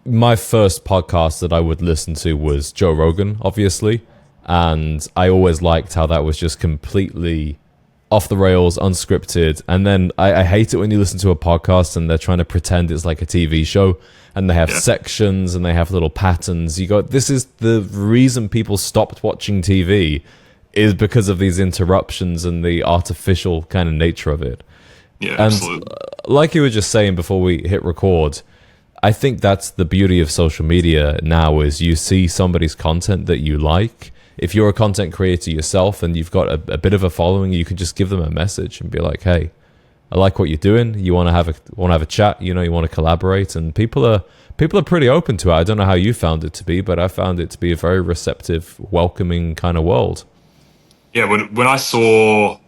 my first podcast that I would listen to was Joe Rogan, obviously. And I always liked how that was just completely off the rails, unscripted. And then I hate it when you listen to a podcast and they're trying to pretend it's like a TV show and they have sections and they have little patterns. You go, this is the reason people stopped watching TV, is because of these interruptions and the artificial kind of nature of it. Yeah, And absolutely. like you were just saying before we hit record, I think that's the beauty of social media now, is you see somebody's content that you like. If you're a content creator yourself and you've got a bit of a following, you can just give them a message and be like, hey, I like what you're doing. You want to have a chat, you want to collaborate, and people are pretty open to it. I don't know how you found it to be, but I found it to be a very receptive, welcoming kind of world. Yeah, when I saw,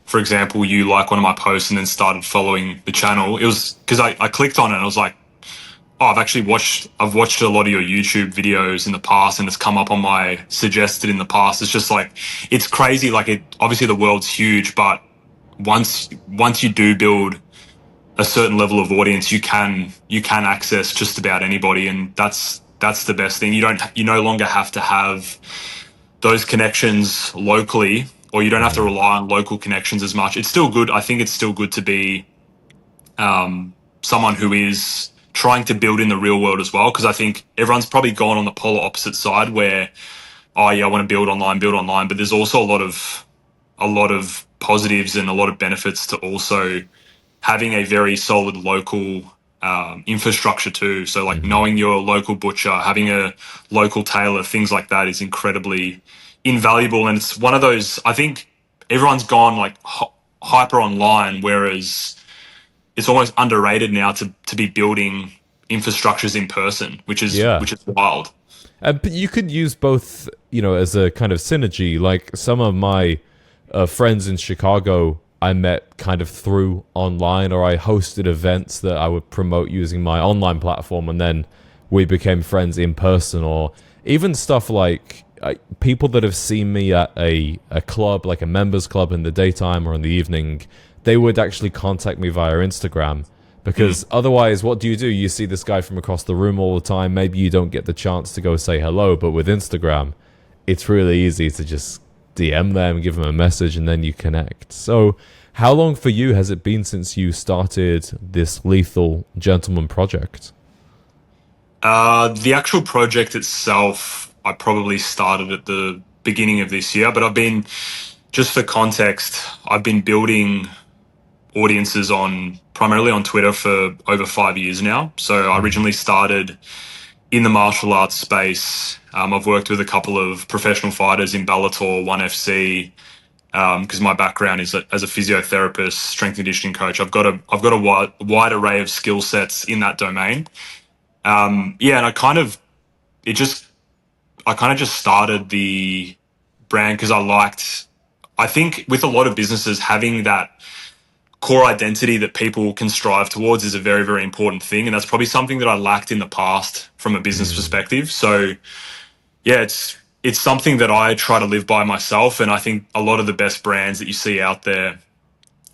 for example, you like one of my posts and then started following the channel, it was because I clicked on it and I was like, oh, I've watched a lot of your YouTube videos in the past and it's come up on my suggested in the past. It's just like, it's crazy. Like, obviously the world's huge, but once you do build a certain level of audience, you can access just about anybody. And that's the best thing. You no longer have to have those connections locally, or you don't have to rely on local connections as much. It's still good. I think it's still good to be someone who is trying to build in the real world as well, because I think everyone's probably gone on the polar opposite side where, oh yeah, I want to build online, but there's also a lot of positives and a lot of benefits to also having a very solid local infrastructure too. So like knowing your local butcher, having a local tailor, things like that is incredibly invaluable. And it's one of those, I think everyone's gone like hyper online, whereas it's almost underrated now to be building infrastructures in person, which is wild. But you could use both, as a kind of synergy. Like some of my friends in Chicago, I met kind of through online, or I hosted events that I would promote using my online platform, and then we became friends in person. Or even stuff like people that have seen me at a club, like a members club in the daytime or in the evening, they would actually contact me via Instagram, because otherwise, what do? You see this guy from across the room all the time. Maybe you don't get the chance to go say hello, but with Instagram, it's really easy to just DM them, give them a message, and then you connect. So how long for you has it been since you started this Lethal Gentleman project? The actual project itself, I probably started at the beginning of this year, but just for context, I've been building audiences primarily on Twitter for over 5 years now. So I originally started in the martial arts space. I've worked with a couple of professional fighters in Bellator, ONE FC, because my background is as a physiotherapist, strength and conditioning coach. I've got a wide array of skill sets in that domain. And I kind of just started the brand because I think with a lot of businesses, having that core identity that people can strive towards is a very, very important thing. And that's probably something that I lacked in the past from a business perspective. So yeah, it's something that I try to live by myself. And I think a lot of the best brands that you see out there,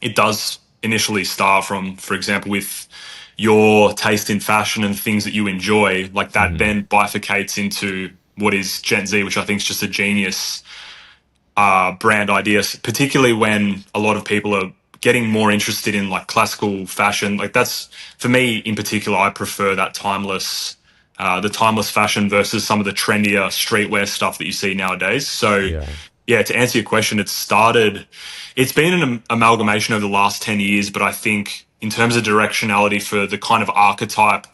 it does initially start from, for example, with your taste in fashion and things that you enjoy, like that then bifurcates into what is Gent Z, which I think is just a genius brand idea, particularly when a lot of people are getting more interested in like classical fashion. Like that's, for me in particular, I prefer that the timeless fashion versus some of the trendier streetwear stuff that you see nowadays. So yeah, to answer your question, it's been an amalgamation over the last 10 years, but I think in terms of directionality for the kind of archetype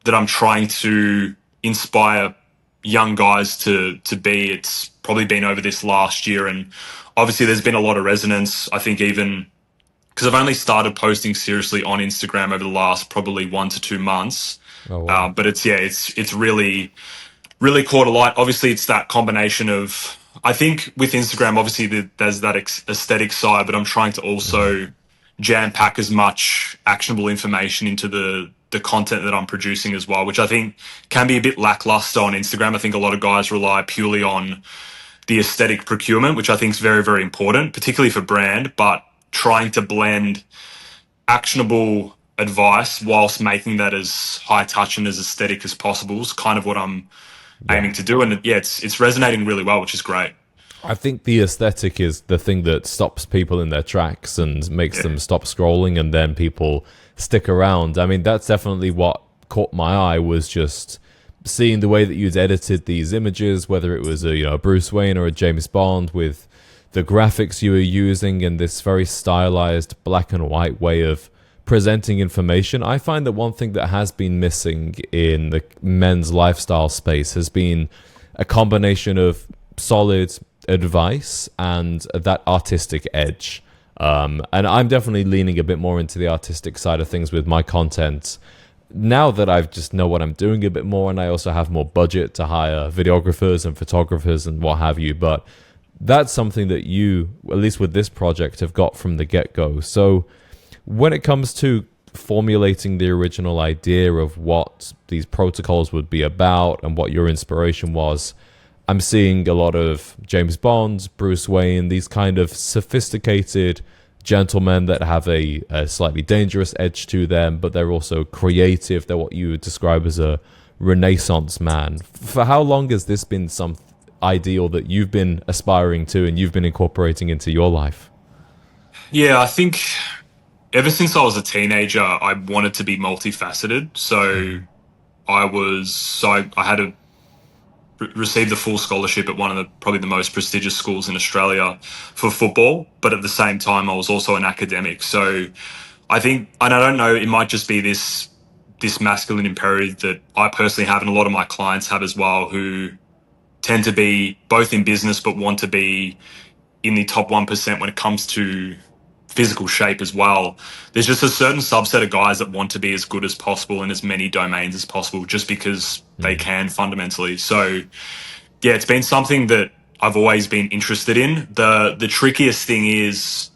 that I'm trying to inspire young guys to be, it's probably been over this last year. And obviously there's been a lot of resonance, I think, even because I've only started posting seriously on Instagram over the last probably 1 to 2 months. Oh, wow. But it's really, really caught a light. Obviously, it's that combination of, I think with Instagram, obviously there's that aesthetic side, but I'm trying to also jam pack as much actionable information into the content that I'm producing as well, which I think can be a bit lackluster on Instagram. I think a lot of guys rely purely on the aesthetic procurement, which I think is very, very important, particularly for brand, but trying to blend actionable advice whilst making that as high touch and as aesthetic as possible is kind of what I'm aiming to do. And yeah, it's resonating really well, which is great. I think the aesthetic is the thing that stops people in their tracks and makes them stop scrolling, and then people stick around. I mean, that's definitely what caught my eye, was just seeing the way that you'd edited these images, whether it was a Bruce Wayne or a James Bond, with the graphics you were using and this very stylized black and white way of presenting information. I find that one thing that has been missing in the men's lifestyle space has been a combination of solid advice and that artistic edge. And I'm definitely leaning a bit more into the artistic side of things with my content now that I just know what I'm doing a bit more, and I also have more budget to hire videographers and photographers and what have you. But that's something that you, at least with this project, have got from the get-go. So when it comes to formulating the original idea of what these protocols would be about and what your inspiration was, I'm seeing a lot of James Bond, Bruce Wayne, these kind of sophisticated gentlemen that have a slightly dangerous edge to them, but they're also creative. They're what you would describe as a Renaissance man. For how long has this been some ideal that you've been aspiring to and you've been incorporating into your life? Yeah, I think ever since I was a teenager, I wanted to be multifaceted. So I had to receive the full scholarship at one of the probably the most prestigious schools in Australia for football, but at the same time I was also an academic. So I think, and I don't know, it might just be this masculine imperative that I personally have and a lot of my clients have as well, who tend to be both in business but want to be in the top 1% when it comes to physical shape as well. There's just a certain subset of guys that want to be as good as possible in as many domains as possible just because they can fundamentally. So yeah, it's been something that I've always been interested in. The trickiest thing is,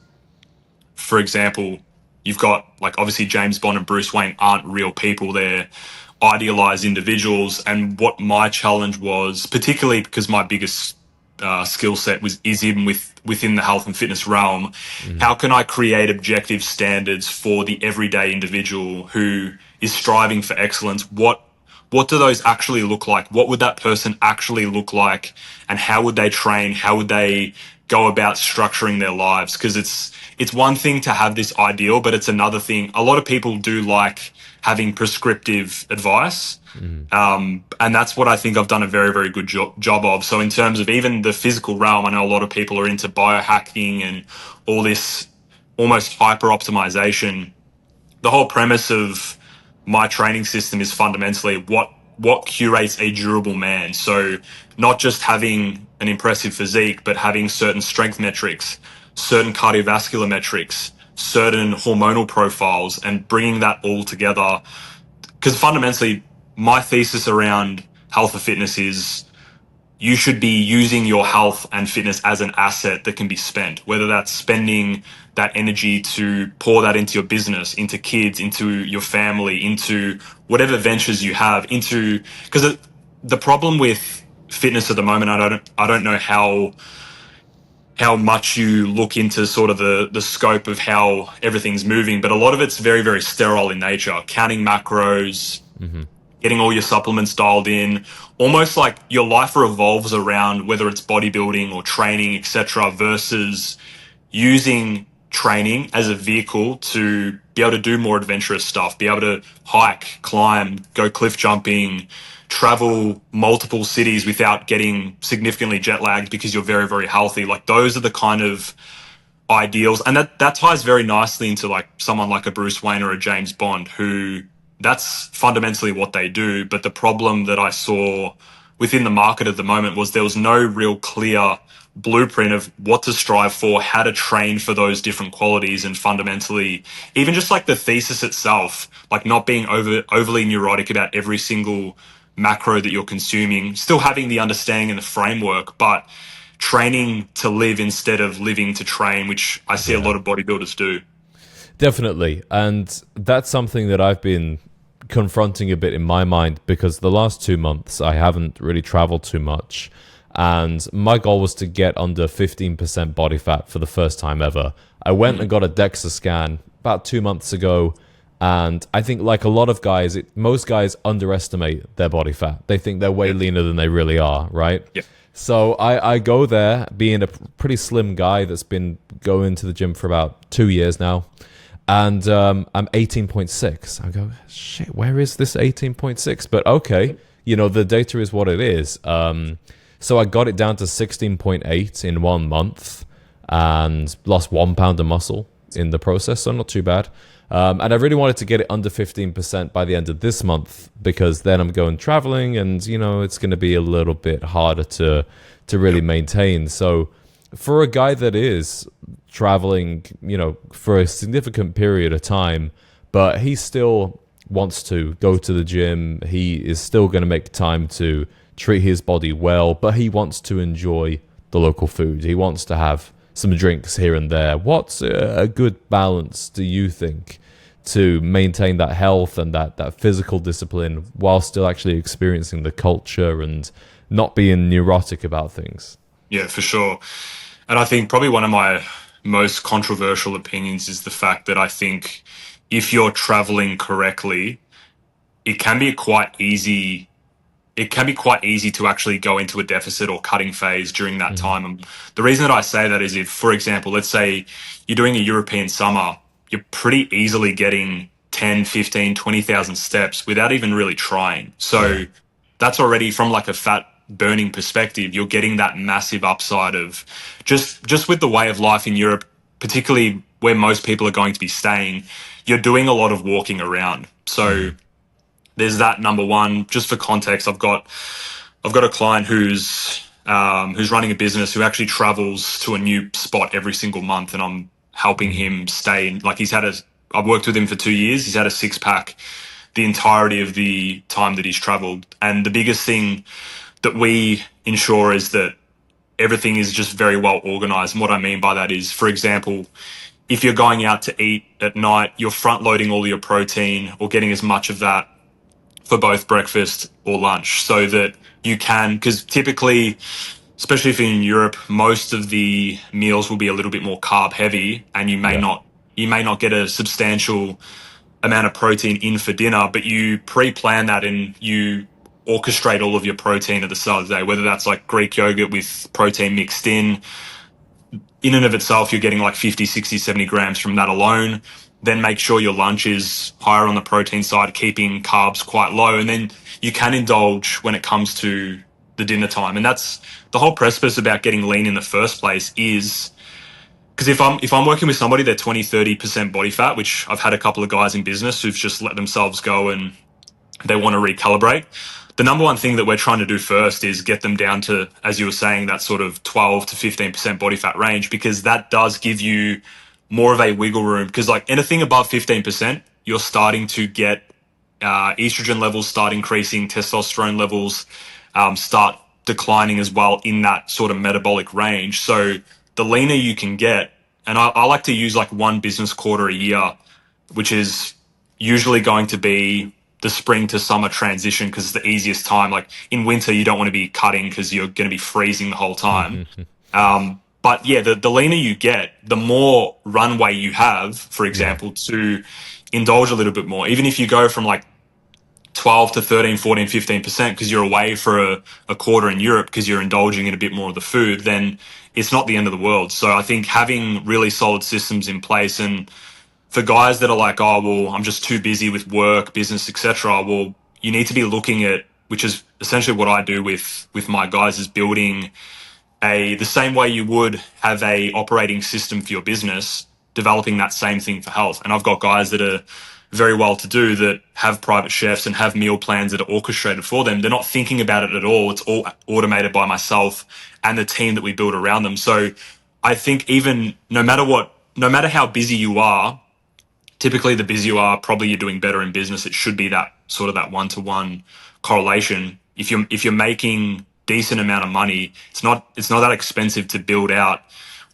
for example, you've got like obviously James Bond and Bruce Wayne aren't real people. They're idealized individuals. And what my challenge was, particularly because my biggest skill set is even within the health and fitness realm. How can I create objective standards for the everyday individual who is striving for excellence? What do those actually look like? What would that person actually look like? And how would they train? How would they go about structuring their lives? Because it's one thing to have this ideal, but it's another thing. A lot of people do like having prescriptive advice. And that's what I think I've done a very, very good job of. So in terms of even the physical realm, I know a lot of people are into biohacking and all this almost hyper optimization. The whole premise of my training system is fundamentally what curates a durable man. So not just having an impressive physique, but having certain strength metrics, certain cardiovascular metrics, certain hormonal profiles, and bringing that all together. Because fundamentally, my thesis around health and fitness is you should be using your health and fitness as an asset that can be spent, whether that's spending that energy to pour that into your business, into kids, into your family, into whatever ventures you have, because the problem with fitness at the moment, I don't know how much you look into sort of the scope of how everything's moving, but a lot of it's very, very sterile in nature, counting macros, getting all your supplements dialed in, almost like your life revolves around whether it's bodybuilding or training, etc., versus using training as a vehicle to be able to do more adventurous stuff, be able to hike, climb, go cliff jumping, travel multiple cities without getting significantly jet lagged because you're very, very healthy. Like those are the kind of ideals. And that ties very nicely into like someone like a Bruce Wayne or a James Bond, who that's fundamentally what they do. But the problem that I saw within the market at the moment was there was no real clear blueprint of what to strive for, how to train for those different qualities, and fundamentally even just like the thesis itself, like not being overly neurotic about every single macro that you're consuming, still having the understanding and the framework, but training to live instead of living to train, which I see a lot of bodybuilders do. Definitely. And that's something that I've been confronting a bit in my mind, because the last 2 months I haven't really traveled too much, and my goal was to get under 15% body fat for the first time ever. I went and got a DEXA scan about 2 months ago, And I think, like a lot of guys, most guys underestimate their body fat. They think they're way leaner than they really are, right? Yeah. So I go there being a pretty slim guy that's been going to the gym for about 2 years now. And I'm 18.6. I go, shit, where is this 18.6? But okay, the data is what it is. So I got it down to 16.8 in 1 month and lost 1 pound of muscle in the process, so not too bad. And I really wanted to get it under 15% by the end of this month, because then I'm going traveling and, it's going to be a little bit harder to really maintain. So for a guy that is traveling, for a significant period of time, but he still wants to go to the gym, he is still going to make time to treat his body well, but he wants to enjoy the local food. He wants to have some drinks here and there. What's a good balance, do you think, to maintain that health and that physical discipline while still actually experiencing the culture and not being neurotic about things? Yeah, for sure. And I think probably one of my most controversial opinions is the fact that I think if you're traveling correctly, it can be quite easy to actually go into a deficit or cutting phase during that time. And the reason that I say that is, if, for example, let's say you're doing a European summer, you're pretty easily getting 10, 15, 20,000 steps without even really trying. So that's already, from like a fat burning perspective, you're getting that massive upside of just with the way of life in Europe, particularly where most people are going to be staying, you're doing a lot of walking around. So there's that, number one. Just for context, I've got a client who's running a business who actually travels to a new spot every single month, and I'm helping him stay in. Like, I've worked with him for 2 years. He's had a 6-pack the entirety of the time that he's traveled. And the biggest thing that we ensure is that everything is just very well organized. And what I mean by that is, for example, if you're going out to eat at night, you're front loading all your protein or getting as much of that for both breakfast or lunch, so that you can, because typically, especially if you're in Europe, most of the meals will be a little bit more carb heavy, and you may not get a substantial amount of protein in for dinner, but you pre-plan that and you orchestrate all of your protein at the start of the day, whether that's like Greek yogurt with protein mixed in and of itself, you're getting like 50, 60, 70 grams from that alone. Then make sure your lunch is higher on the protein side, keeping carbs quite low. And then you can indulge when it comes to the dinner time. And that's the whole precipice about getting lean in the first place, is because if I'm working with somebody, they're 20, 30% body fat, which I've had a couple of guys in business who've just let themselves go and they want to recalibrate. The number one thing that we're trying to do first is get them down to, as you were saying, that sort of 12 to 15% body fat range, because that does give you more of a wiggle room. Because like anything above 15%, you're starting to get estrogen levels start increasing, testosterone levels start declining as well in that sort of metabolic range. So the leaner you can get, and I like to use like one business quarter a year, which is usually going to be the spring to summer transition, because it's the easiest time. Like in winter, you don't want to be cutting because you're going to be freezing the whole time. But yeah, the leaner you get, the more runway you have, for example, to indulge a little bit more. Even if you go from like 12 to 13, 14, 15%, because you're away for a quarter in Europe because you're indulging in a bit more of the food, then it's not the end of the world. So I think having really solid systems in place, and for guys that are like, oh, well, I'm just too busy with work, business, etc. Well, you need to be looking at, which is essentially what I do with my guys, is building the same way you would have a operating system for your business, developing that same thing for health. And I've got guys that are very well to do that have private chefs and have meal plans that are orchestrated for them. They're not thinking about it at all. It's all automated by myself and the team that we build around them. So I think even no matter how busy you are, typically the busier you are, probably you're doing better in business. It should be that sort of that one-to-one correlation. If you're making decent amount of money, it's not that expensive to build out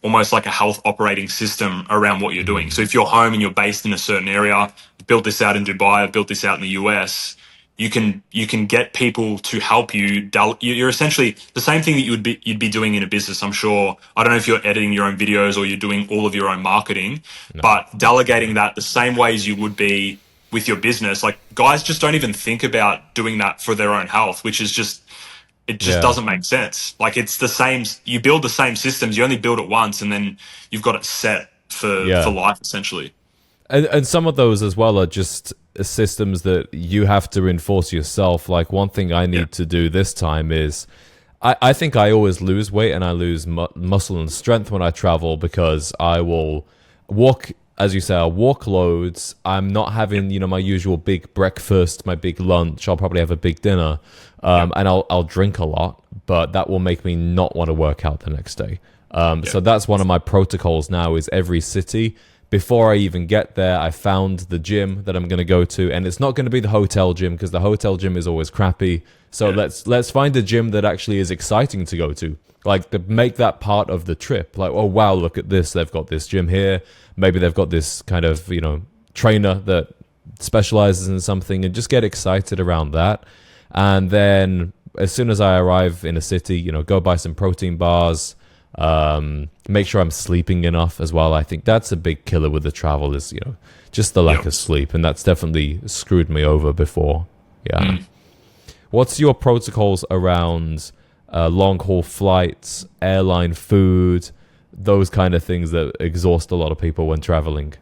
almost like a health operating system around what you're doing. So if you're home and you're based in a certain area, built this out in Dubai, I've built this out in the US, you can get people to help you. You're essentially the same thing that you'd be doing in a business. I'm sure. I don't know if you're editing your own videos or you're doing all of your own marketing, but delegating that the same ways you would be with your business. Like guys just don't even think about doing that for their own health, which is just, it just Yeah. doesn't make sense. Like it's the same, you build the same systems, you only build it once and then you've got it set for Yeah. life essentially. And some of those as well are just systems that you have to enforce yourself. Like one thing I need to do this time is I think I always lose weight and I lose muscle and strength when I travel because I will walk, as you say, I'll walk loads. I'm not having, my usual big breakfast, my big lunch. I'll probably have a big dinner, and I'll drink a lot, but that will make me not want to work out the next day. So that's one of my protocols now is every city. Before I even get there, I found the gym that I'm going to go to, and it's not going to be the hotel gym because the hotel gym is always crappy. So let's find a gym that actually is exciting to go to. Like make that part of the trip. Like, oh wow, look at this. They've got this gym here. Maybe they've got this kind of, trainer that specializes in something, and just get excited around that. And then as soon as I arrive in a city, go buy some protein bars. Make sure I'm sleeping enough as well. I think that's a big killer with the travel is, just the lack of sleep. And that's definitely screwed me over before. Yeah. What's your protocols around long haul flights, airline food, those kind of things that exhaust a lot of people when traveling?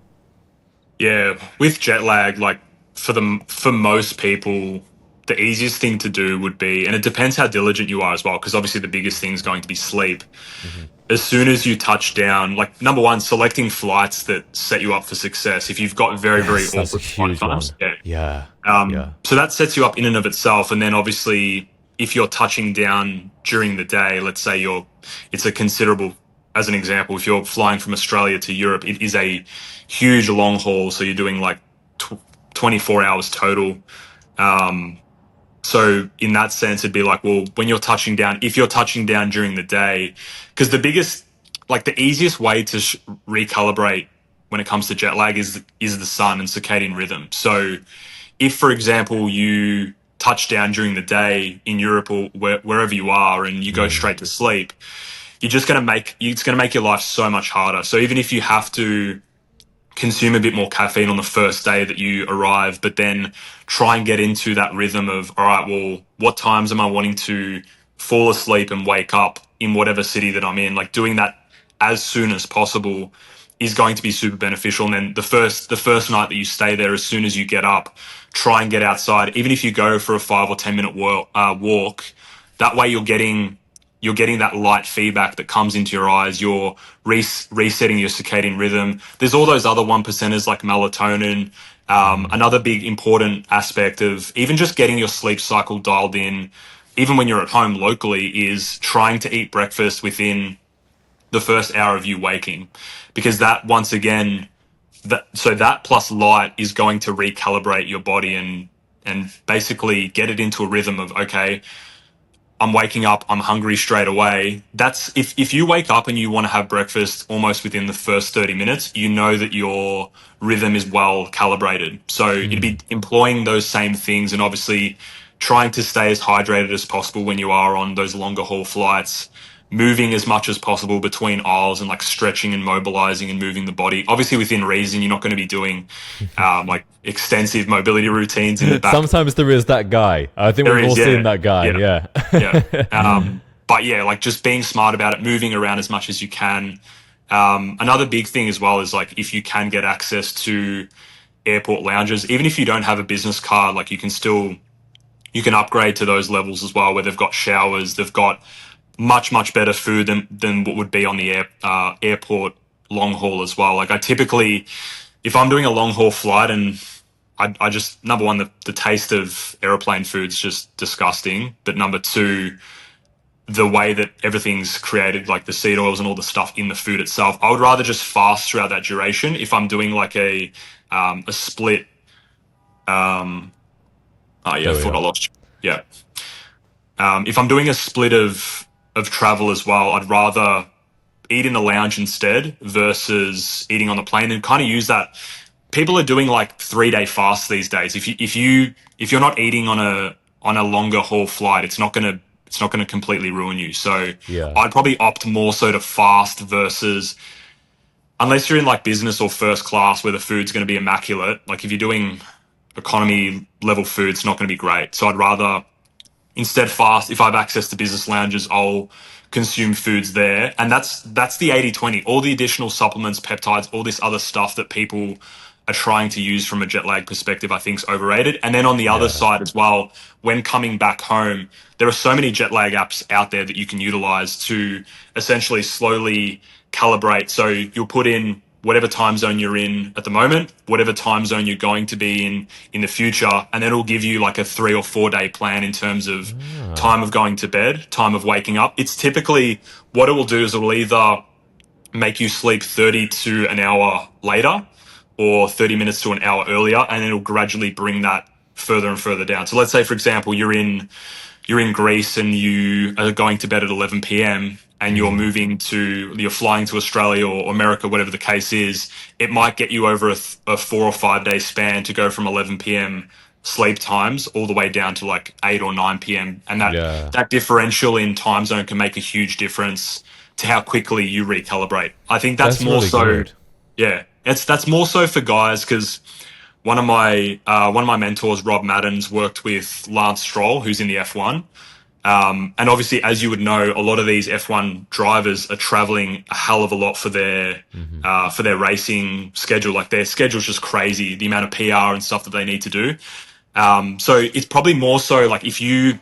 Yeah, with jet lag, like for most people, the easiest thing to do would be, and it depends how diligent you are as well, because obviously the biggest thing is going to be sleep. As soon as you touch down, like number one, selecting flights that set you up for success. If you've got very That's awkward a huge flight times, one. Yeah. so that sets you up in and of itself. And then obviously, if you're touching down during the day, let's say it's a considerable, as an example, if you're flying from Australia to Europe, it is a huge long haul. So you're doing like 24 hours total. So in that sense, it'd be like, well, when you're touching down, if you're touching down during the day, because the easiest way to recalibrate when it comes to jet lag is the sun and circadian rhythm. So if, for example, you touch down during the day in Europe or wherever you are and you go straight to sleep, it's going to make your life so much harder. So even if you have to consume a bit more caffeine on the first day that you arrive, but then try and get into that rhythm of, all right, well, what times am I wanting to fall asleep and wake up in whatever city that I'm in? Like doing that as soon as possible is going to be super beneficial. And then the first night that you stay there, as soon as you get up, try and get outside. Even if you go for a 5 or 10 minute walk, that way you're getting that light feedback that comes into your eyes. You're resetting your circadian rhythm. There's all those other 1%ers like melatonin. Another big important aspect of even just getting your sleep cycle dialed in, even when you're at home locally, is trying to eat breakfast within the first hour of you waking, because that, once again, that plus light is going to recalibrate your body and basically get it into a rhythm of, okay, I'm waking up, I'm hungry straight away. That's if you wake up and you want to have breakfast almost within the first 30 minutes, you know that your rhythm is well calibrated. So it'd be employing those same things and obviously trying to stay as hydrated as possible when you are on those longer haul flights, moving as much as possible between aisles and like stretching and mobilizing and moving the body. Obviously within reason, you're not going to be doing like extensive mobility routines in the back. Sometimes there is that guy. I think we've all seen that guy. Yeah. But yeah, like just being smart about it, moving around as much as you can. Another big thing as well is like if you can get access to airport lounges, even if you don't have a business card, like you can upgrade to those levels as well, where they've got showers, they've got much better food than what would be on the airport long haul as well. Like I typically, if I'm doing a long haul flight and I just, number one, the taste of airplane food is just disgusting. But number two, the way that everything's created, like the seed oils and all the stuff in the food itself, I would rather just fast throughout that duration. If I'm doing like a split, I thought I lost you. Yeah. If I'm doing a split of travel as well, I'd rather eat in the lounge instead versus eating on the plane, and kind of use that. People are doing like 3-day fasts these days. If you're not eating on a longer haul flight, it's not gonna completely ruin you. So I'd probably opt more so to fast versus, unless you're in like business or first class where the food's going to be immaculate. Like if you're doing economy level food's not going to be great. So I'd rather instead fast. If I have access to business lounges, I'll consume foods there. And that's the 80-20. All the additional supplements, peptides, all this other stuff that people are trying to use from a jet lag perspective, I think is overrated. And then on the other Yeah. side as well, when coming back home, there are so many jet lag apps out there that you can utilize to essentially slowly calibrate. So you'll put in whatever time zone you're in at the moment, whatever time zone you're going to be in the future, and then it'll give you like a 3 or 4 day plan in terms of Ah. time of going to bed, time of waking up. It's typically what it will do is it will either make you sleep 30 to an hour later or 30 minutes to an hour earlier, and it'll gradually bring that further and further down. So let's say, for example, you're in Greece and you are going to bed at 11 p.m. and you're flying to Australia or America, whatever the case is, it might get you over a 4 or 5 day span to go from 11 p.m. sleep times all the way down to like 8 or 9 p.m. And Yeah. that differential in time zone can make a huge difference to how quickly you recalibrate. I think that's That's more really so, good. yeah, that's more so for guys because one of my mentors, Rob Maddens, worked with Lance Stroll, who's in the F1. And obviously, as you would know, a lot of these F1 drivers are traveling a hell of a lot for their racing schedule. Like their schedule's just crazy, the amount of PR and stuff that they need to do. So it's probably more so like if you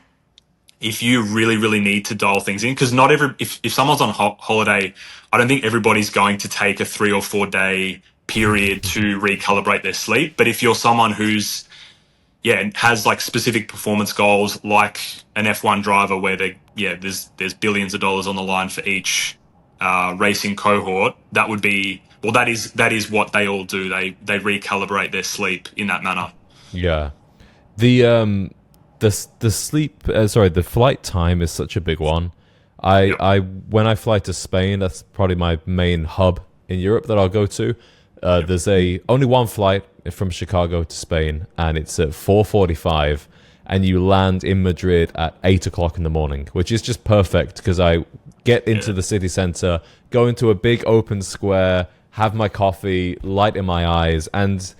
really, really need to dial things in, because not if someone's on holiday, I don't think everybody's going to take a 3 or 4 day period to recalibrate their sleep. But if you're someone who's, yeah, has like specific performance goals, like an F1 driver where there's billions of dollars on the line for each racing cohort, that is what they all do. They recalibrate their sleep in that manner. Yeah. The sleep sorry, the flight time is such a big one. Yep. I when I fly to Spain, that's probably my main hub in Europe that I'll go to. There's only one flight from Chicago to Spain, and it's at 4:45, and you land in Madrid at 8 o'clock in the morning, which is just perfect because I get into the city center, go into a big open square, have my coffee, light in my eyes, and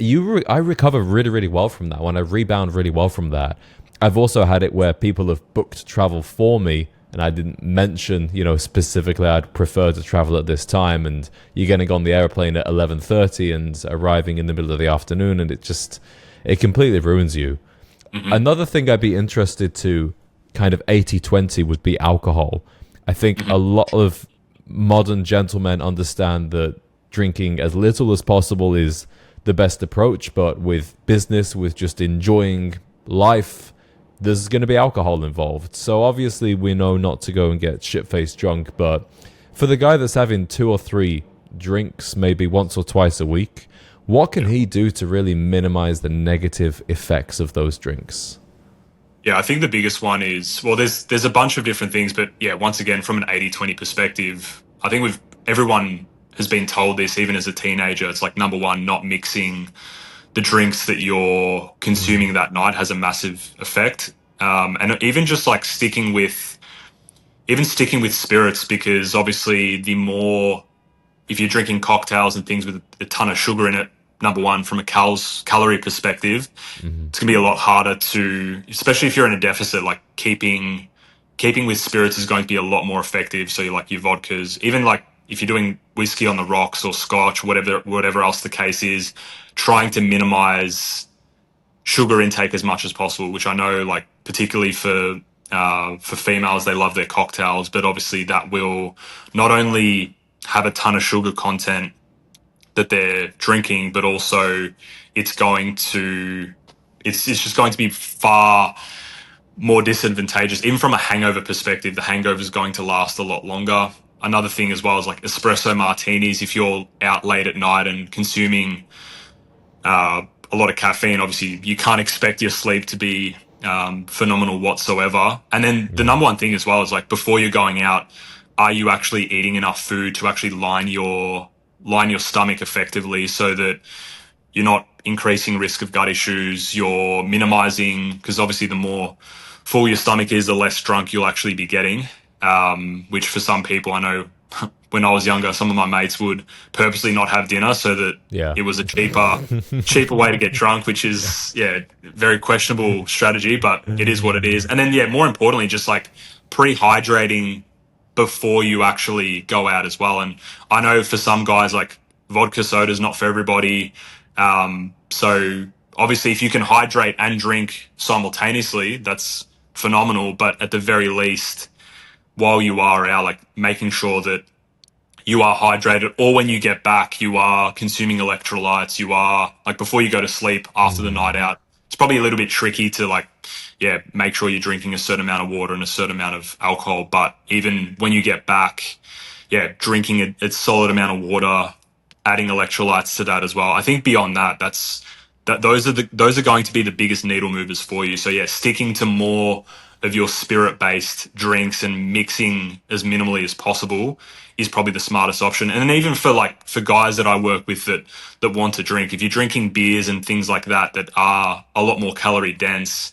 I recover really, really well from that one. I rebound really well from that. I've also had it where people have booked travel for me, and I didn't mention, specifically I'd prefer to travel at this time, and you're getting on the airplane at 11:30 and arriving in the middle of the afternoon, and it completely ruins you. Another thing I'd be interested to kind of 80-20 would be alcohol. I think a lot of modern gentlemen understand that drinking as little as possible is the best approach, but with business, with just enjoying life, there's going to be alcohol involved. So obviously we know not to go and get shit-faced drunk, but for the guy that's having 2 or 3 drinks maybe once or twice a week, what can he do to really minimize the negative effects of those drinks? Yeah, I think the biggest one is, well, there's a bunch of different things, but yeah, once again, from an 80-20 perspective, I think everyone has been told this, even as a teenager. It's like, number one, not mixing the drinks that you're consuming that night has a massive effect. And even just like sticking with spirits, because obviously if you're drinking cocktails and things with a ton of sugar in it, number one, from a calorie perspective, it's going to be a lot harder to, especially if you're in a deficit, like keeping with spirits is going to be a lot more effective. So like your vodkas, even like if you're doing whiskey on the rocks or scotch, whatever else the case is, trying to minimize sugar intake as much as possible, which I know, like particularly for females, they love their cocktails, but obviously that will not only have a ton of sugar content that they're drinking, but also it's just going to be far more disadvantageous. Even from a hangover perspective, the hangover is going to last a lot longer. Another thing as well is like espresso martinis. If you're out late at night and consuming a lot of caffeine, obviously you can't expect your sleep to be phenomenal whatsoever. And then the number one thing as well is like, before you're going out, are you actually eating enough food to actually line your stomach effectively, so that you're not increasing risk of gut issues, you're minimizing, because obviously the more full your stomach is, the less drunk you'll actually be getting, which for some people, I know when I was younger, some of my mates would purposely not have dinner so that Yeah. it was a cheaper way to get drunk, which is very questionable strategy, but it is what it is. And then more importantly, just like pre-hydrating before you actually go out as well. And I know for some guys, like vodka soda is not for everybody. So obviously, if you can hydrate and drink simultaneously, that's phenomenal. But at the very least, while you are out, like making sure that you are hydrated, or when you get back, you are consuming electrolytes. You are like before you go to sleep after the night out. It's probably a little bit tricky to like, make sure you're drinking a certain amount of water and a certain amount of alcohol. But even when you get back, drinking a solid amount of water, adding electrolytes to that as well. I think beyond that, those are going to be the biggest needle movers for you. So sticking to more of your spirit-based drinks and mixing as minimally as possible is probably the smartest option. And then even for guys that I work with that want to drink, if you're drinking beers and things like that are a lot more calorie dense,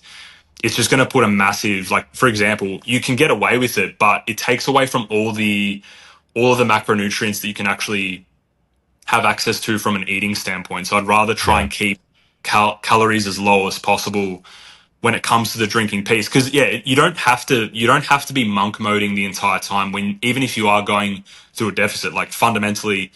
it's just going to put a massive, like, for example, you can get away with it, but it takes away from all of the macronutrients that you can actually have access to from an eating standpoint. So I'd rather try and keep calories as low as possible when it comes to the drinking piece, because you don't have to be monk moding the entire time. When even if you are going through a deficit, like fundamentally,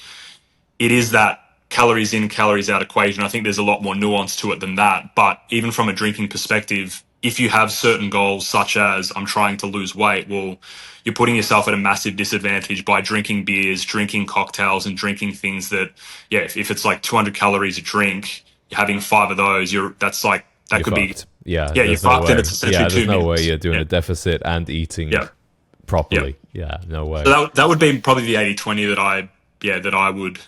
it is that calories in, calories out equation. I think there's a lot more nuance to it than that. But even from a drinking perspective, if you have certain goals, such as I'm trying to lose weight, well, you're putting yourself at a massive disadvantage by drinking beers, drinking cocktails, and drinking things that, if it's like 200 calories a drink, you're having 5 of those, that could be. Yeah, you're fucked, and it's essentially 2 there's no minutes. way you're doing a deficit and eating properly. Yeah, no way. So that would be probably the 80-20 that I would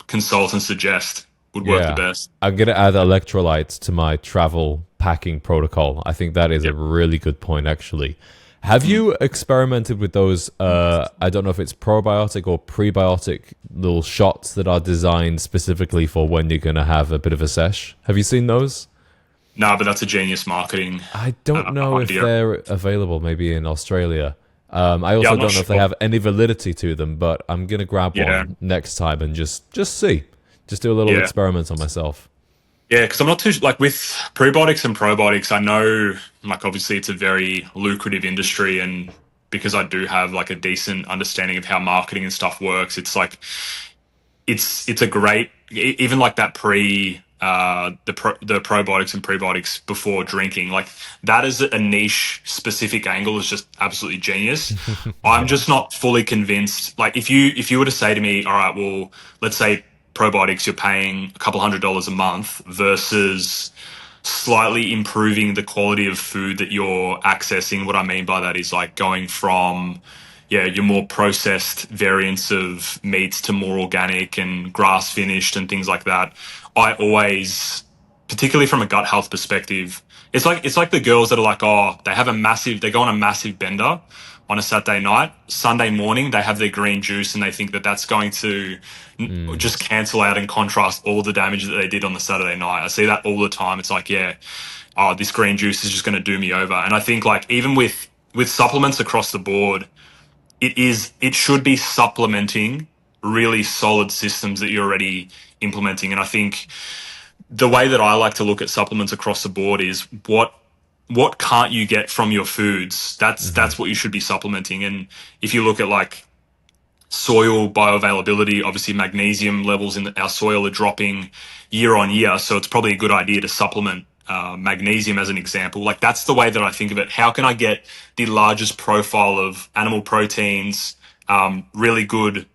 consult and suggest would work the best. I'm going to add electrolytes to my travel packing protocol. I think that is a really good point, actually. Have you experimented with those, I don't know if it's probiotic or prebiotic little shots that are designed specifically for when you're going to have a bit of a sesh? Have you seen those? No, but that's a genius marketing. I don't know if idea. they're available maybe in Australia. I also don't know if they have any validity to them, but I'm going to grab one next time and just see. Just do a little experiment on myself. Yeah, because I'm not too, like with prebiotics and probiotics, I know like obviously it's a very lucrative industry, and because I do have like a decent understanding of how marketing and stuff works, it's like, it's a great, even like that the probiotics and prebiotics before drinking, like that is a niche specific angle is just absolutely genius. I'm just not fully convinced. Like if you were to say to me, all right, well, let's say probiotics, you're paying a couple $100s a month versus slightly improving the quality of food that you're accessing. What I mean by that is like going from your more processed variants of meats to more organic and grass finished and things like that. I always, particularly from a gut health perspective, it's like the girls that are like, they go on a massive bender on a Saturday night. Sunday morning, they have their green juice and they think that that's going to just cancel out and contrast all the damage that they did on the Saturday night. I see that all the time. It's like, this green juice is just going to do me over. And I think like even with supplements across the board, it should be supplementing really solid systems that you're already implementing. And I think the way that I like to look at supplements across the board is what can't you get from your foods? That's what you should be supplementing. And if you look at like soil bioavailability, obviously magnesium levels in our soil are dropping year on year. So it's probably a good idea to supplement magnesium as an example. Like that's the way that I think of it. How can I get the largest profile of animal proteins, really good,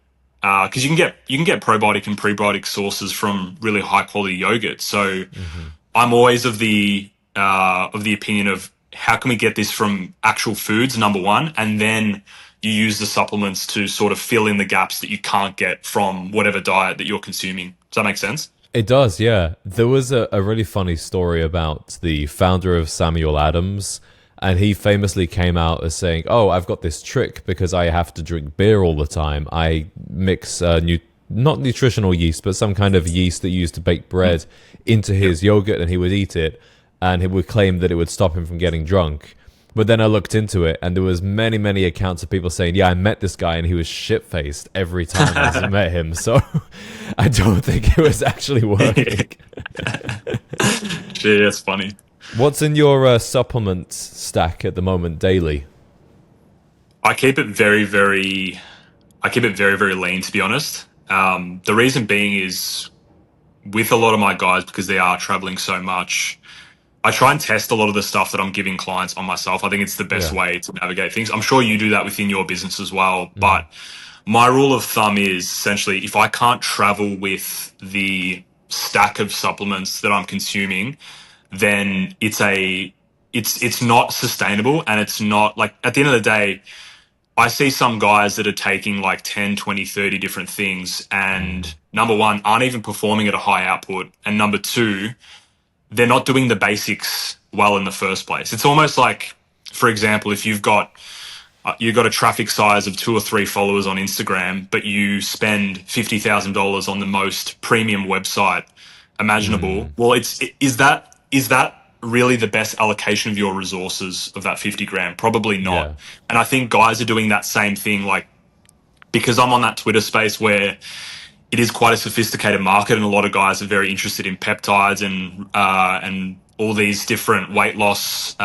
because you can get probiotic and prebiotic sources from really high quality yogurt. So I'm always of the opinion of how can we get this from actual foods, number one, and then you use the supplements to sort of fill in the gaps that you can't get from whatever diet that you're consuming. Does that make sense? It does, yeah. There was a really funny story about the founder of Samuel Adams, and he famously came out as saying, I've got this trick because I have to drink beer all the time. I mix not nutritional yeast, but some kind of yeast that you use to bake bread into his yogurt, and he would eat it, and he would claim that it would stop him from getting drunk. But then I looked into it, and there was many accounts of people saying, yeah, I met this guy and he was shit-faced every time I met him. So I don't think it was actually working. Shit, that's funny. What's in your supplement stack at the moment daily? I keep it very, very lean, to be honest. The reason being is with a lot of my guys, because they are traveling so much, I try and test a lot of the stuff that I'm giving clients on myself. I think it's the best way to navigate things. I'm sure you do that within your business as well. But my rule of thumb is essentially if I can't travel with the stack of supplements that I'm consuming, then it's not sustainable, and it's not like, at the end of the day, I see some guys that are taking like 10, 20, 30 different things, and number one, aren't even performing at a high output. And number two, they're not doing the basics well in the first place. It's almost like, for example, if you've got a traffic size of 2 or 3 followers on Instagram, but you spend $50,000 on the most premium website imaginable. Well, is that really the best allocation of your resources of that 50 grand? Probably not. Yeah. And I think guys are doing that same thing, like, because I'm on that Twitter space where it is quite a sophisticated market, and a lot of guys are very interested in peptides and all these different weight loss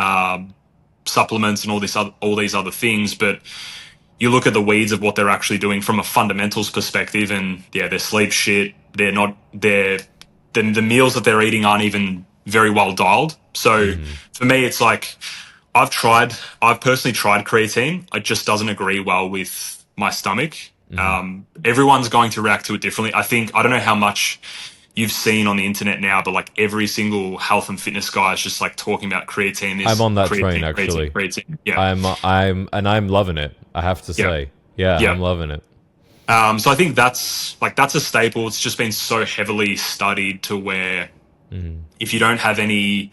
supplements and all these other things. But you look at the weeds of what they're actually doing from a fundamentals perspective, and yeah, their sleep shit. The meals that they're eating aren't even very well dialed. So for me, it's like I've personally tried creatine. It just doesn't agree well with my stomach. Everyone's going to react to it differently. I don't know how much you've seen on the internet now, but like every single health and fitness guy is just like talking about creatine. I'm on that train actually. Creatine. Yeah. I'm loving it. I have to say, I'm loving it. So I think that's a staple. It's just been so heavily studied to where if you don't have any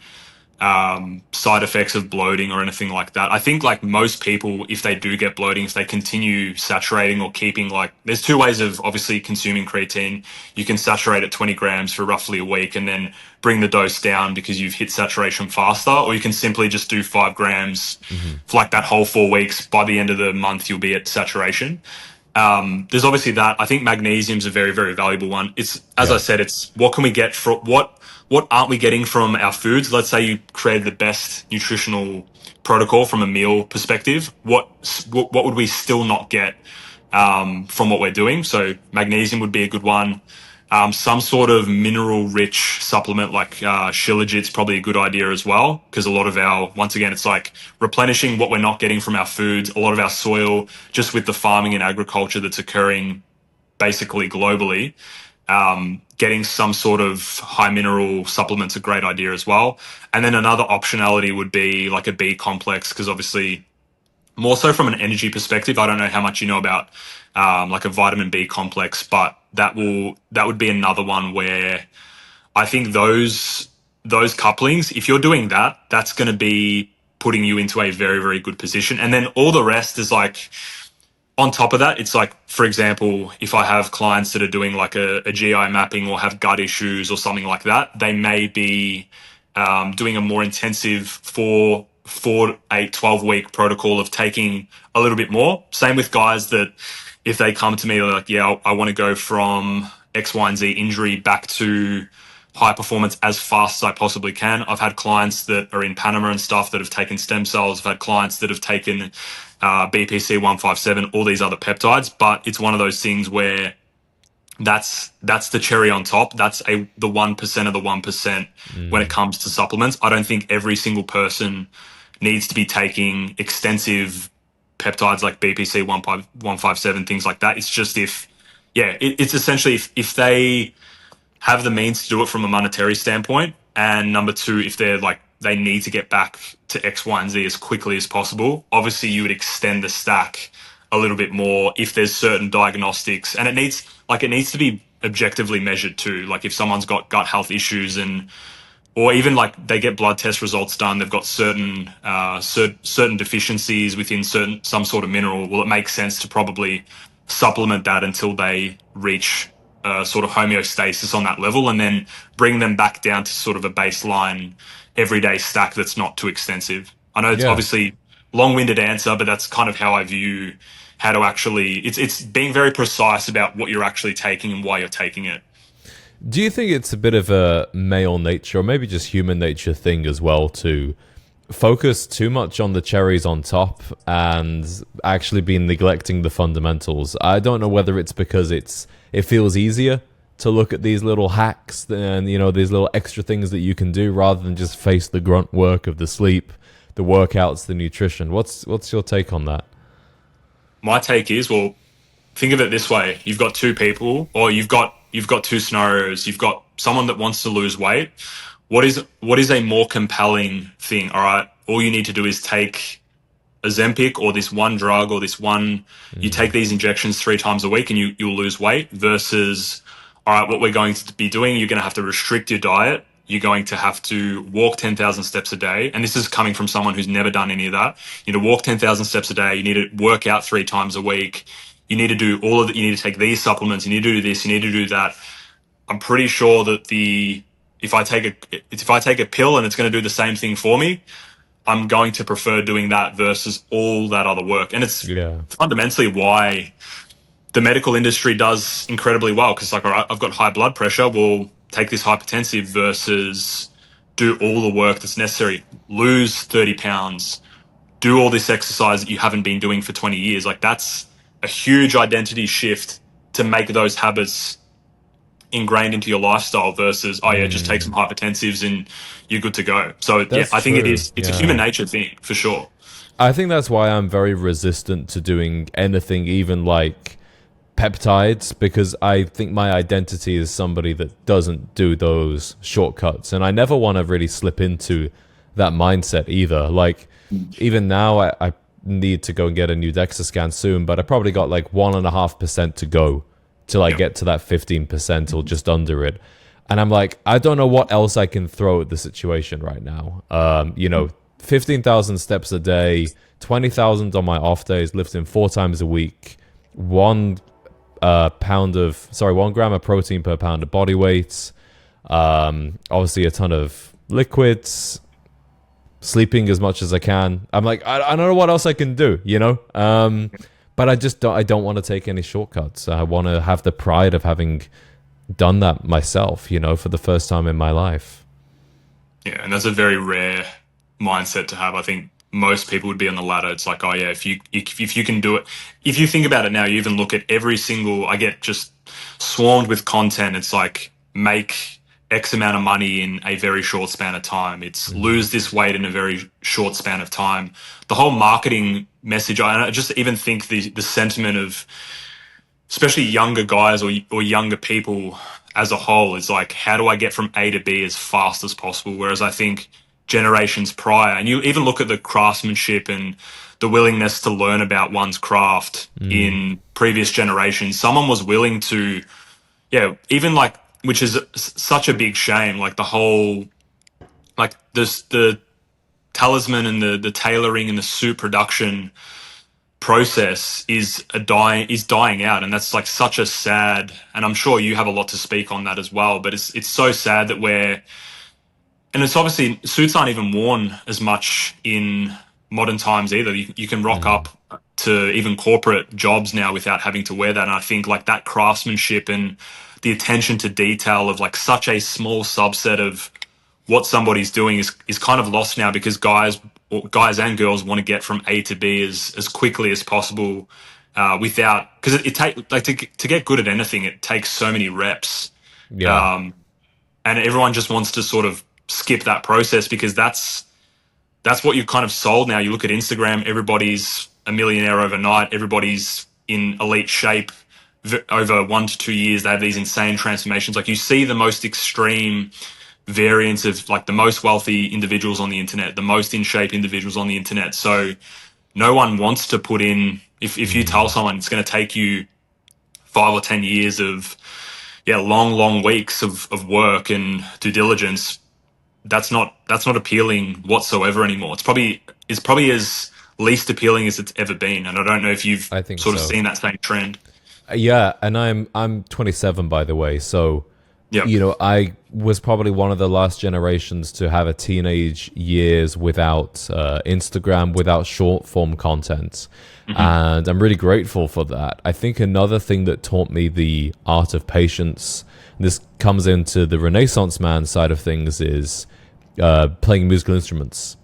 side effects of bloating or anything like that, I think like most people, if they do get bloating, if they continue saturating or keeping, like, there's 2 ways of obviously consuming creatine. You can saturate at 20 grams for roughly a week and then bring the dose down because you've hit saturation faster, or you can simply just do 5 grams for like that whole 4 weeks. By the end of the month, you'll be at saturation. There's obviously that. I think magnesium's a very, very valuable one. It's, as I said, it's what can we get from what aren't we getting from our foods? Let's say you created the best nutritional protocol from a meal perspective. What would we still not get from what we're doing? So magnesium would be a good one. Some sort of mineral-rich supplement like Shilajit's probably a good idea as well, because a lot of once again, it's like replenishing what we're not getting from our foods, a lot of our soil, just with the farming and agriculture that's occurring basically globally. Getting some sort of high mineral supplement's a great idea as well. And then another optionality would be like a B complex, because obviously more so from an energy perspective, I don't know how much you know about like a vitamin B complex, but that would be another one where I think those couplings, if you're doing that, that's going to be putting you into a very, very good position. And then all the rest is like, on top of that, it's like, for example, if I have clients that are doing like a GI mapping or have gut issues or something like that, they may be doing a more intensive 4, 8, 12-week protocol of taking a little bit more. Same with guys that if they come to me, they're like, yeah, I want to go from X, Y, and Z injury back to high performance as fast as I possibly can. I've had clients that are in Panama and stuff that have taken stem cells. I've had clients that have taken BPC 157, all these other peptides, but it's one of those things where that's the cherry on top. That's the 1% of the 1% when it comes to supplements. I don't think every single person needs to be taking extensive peptides like BPC 157, things like that. It's just it's essentially if they have the means to do it from a monetary standpoint, and number two, if they're like, they need to get back to X, Y, and Z as quickly as possible. Obviously, you would extend the stack a little bit more if there's certain diagnostics, and it needs to be objectively measured too. Like if someone's got gut health issues, or even like they get blood test results done, they've got certain deficiencies within some sort of mineral. Well, it makes sense to probably supplement that until they reach sort of homeostasis on that level, and then bring them back down to sort of a baseline everyday stack that's not too extensive. I know it's obviously long-winded answer, but that's kind of how I view how to actually. It's being very precise about what you're actually taking and why you're taking it. Do you think it's a bit of a male nature, or maybe just human nature thing as well, to focus too much on the cherries on top and actually be neglecting the fundamentals? I don't know whether it's because it feels easier to look at these little hacks and these little extra things that you can do rather than just face the grunt work of the sleep, the workouts, the nutrition. What's your take on that? My take is, well, think of it this way: you've got two people, or you've got two scenarios. You've got someone that wants to lose weight. What is a more compelling thing? All right, all you need to do is take Ozempic or this one drug or this one. You take these injections 3 times a week and you'll lose weight. Versus, all right, what we're going to be doing, you're going to have to restrict your diet. You're going to have to walk 10,000 steps a day. And this is coming from someone who's never done any of that. You need to walk 10,000 steps a day. You need to work out 3 times a week. You need to do all of it. You need to take these supplements. You need to do this. You need to do that. I'm pretty sure that if I take a pill and it's going to do the same thing for me, I'm going to prefer doing that versus all that other work. And it's fundamentally why the medical industry does incredibly well. Because like, all right, I've got high blood pressure. Well, take this hypertensive versus do all the work that's necessary. Lose 30 pounds. Do all this exercise that you haven't been doing for 20 years. Like, that's a huge identity shift to make those habits ingrained into your lifestyle versus, oh yeah, just take some hypertensives and you're good to go. So That's I think true. it's a human nature thing for sure. I think that's why I'm very resistant to doing anything, even like peptides, because I think my identity is somebody that doesn't do those shortcuts. And I never want to really slip into that mindset either. Like, even now, I need to go and get a new DEXA scan soon, but I probably got like 1.5% to go till I get to that 15% or just under it. And I'm like, I don't know what else I can throw at the situation right now. 15,000 steps a day, 20,000 on my off days, lifting 4 times a week, 1 gram of protein per pound of body weight, obviously a ton of liquids, sleeping as much as I can. I'm like, I don't know what else I can do, but I don't want to take any shortcuts. I want to have the pride of having done that myself, for the first time in my life. Yeah, and that's a very rare mindset to have. I think most people would be on the ladder. It's like, oh yeah, if you can do it. If you think about it now, you even look at every single. I get just swarmed with content. It's like, make X amount of money in a very short span of time. It's lose this weight in a very short span of time. The whole marketing message, I just even think the sentiment of especially younger guys or younger people as a whole is like, how do I get from A to B as fast as possible? Whereas I think generations prior, and you even look at the craftsmanship and the willingness to learn about one's craft in previous generations, someone was willing to, even like, which is such a big shame, like the whole, like the talisman and the tailoring and the suit production process is dying out, and that's like such a sad, and I'm sure you have a lot to speak on that as well, but it's so sad that and it's obviously suits aren't even worn as much in modern times either. You can rock up to even corporate jobs now without having to wear that, and I think like that craftsmanship and the attention to detail of like such a small subset of what somebody's doing is kind of lost now, because guys and girls want to get from A to B as quickly as possible, because it takes like to get good at anything, it takes so many reps. And everyone just wants to sort of skip that process, because that's what you've kind of sold now. You look at Instagram, everybody's a millionaire overnight, everybody's in elite shape over 1 to 2 years. They have these insane transformations. Like, you see the most extreme variants of like the most wealthy individuals on the internet, the most in shape individuals on the internet. So no one wants to put in, if you tell someone it's going to take you 5 or 10 years of long weeks of work and due diligence, that's not appealing whatsoever anymore. It's probably as least appealing as it's ever been. And I don't know if you've sort of seen that same trend. Yeah, and I'm 27, by the way, so Yep. I was probably one of the last generations to have a teenage years without Instagram, without short form content. And I'm really grateful for that. I think another thing that taught me the art of patience, this comes into the Renaissance man side of things, is playing musical instruments.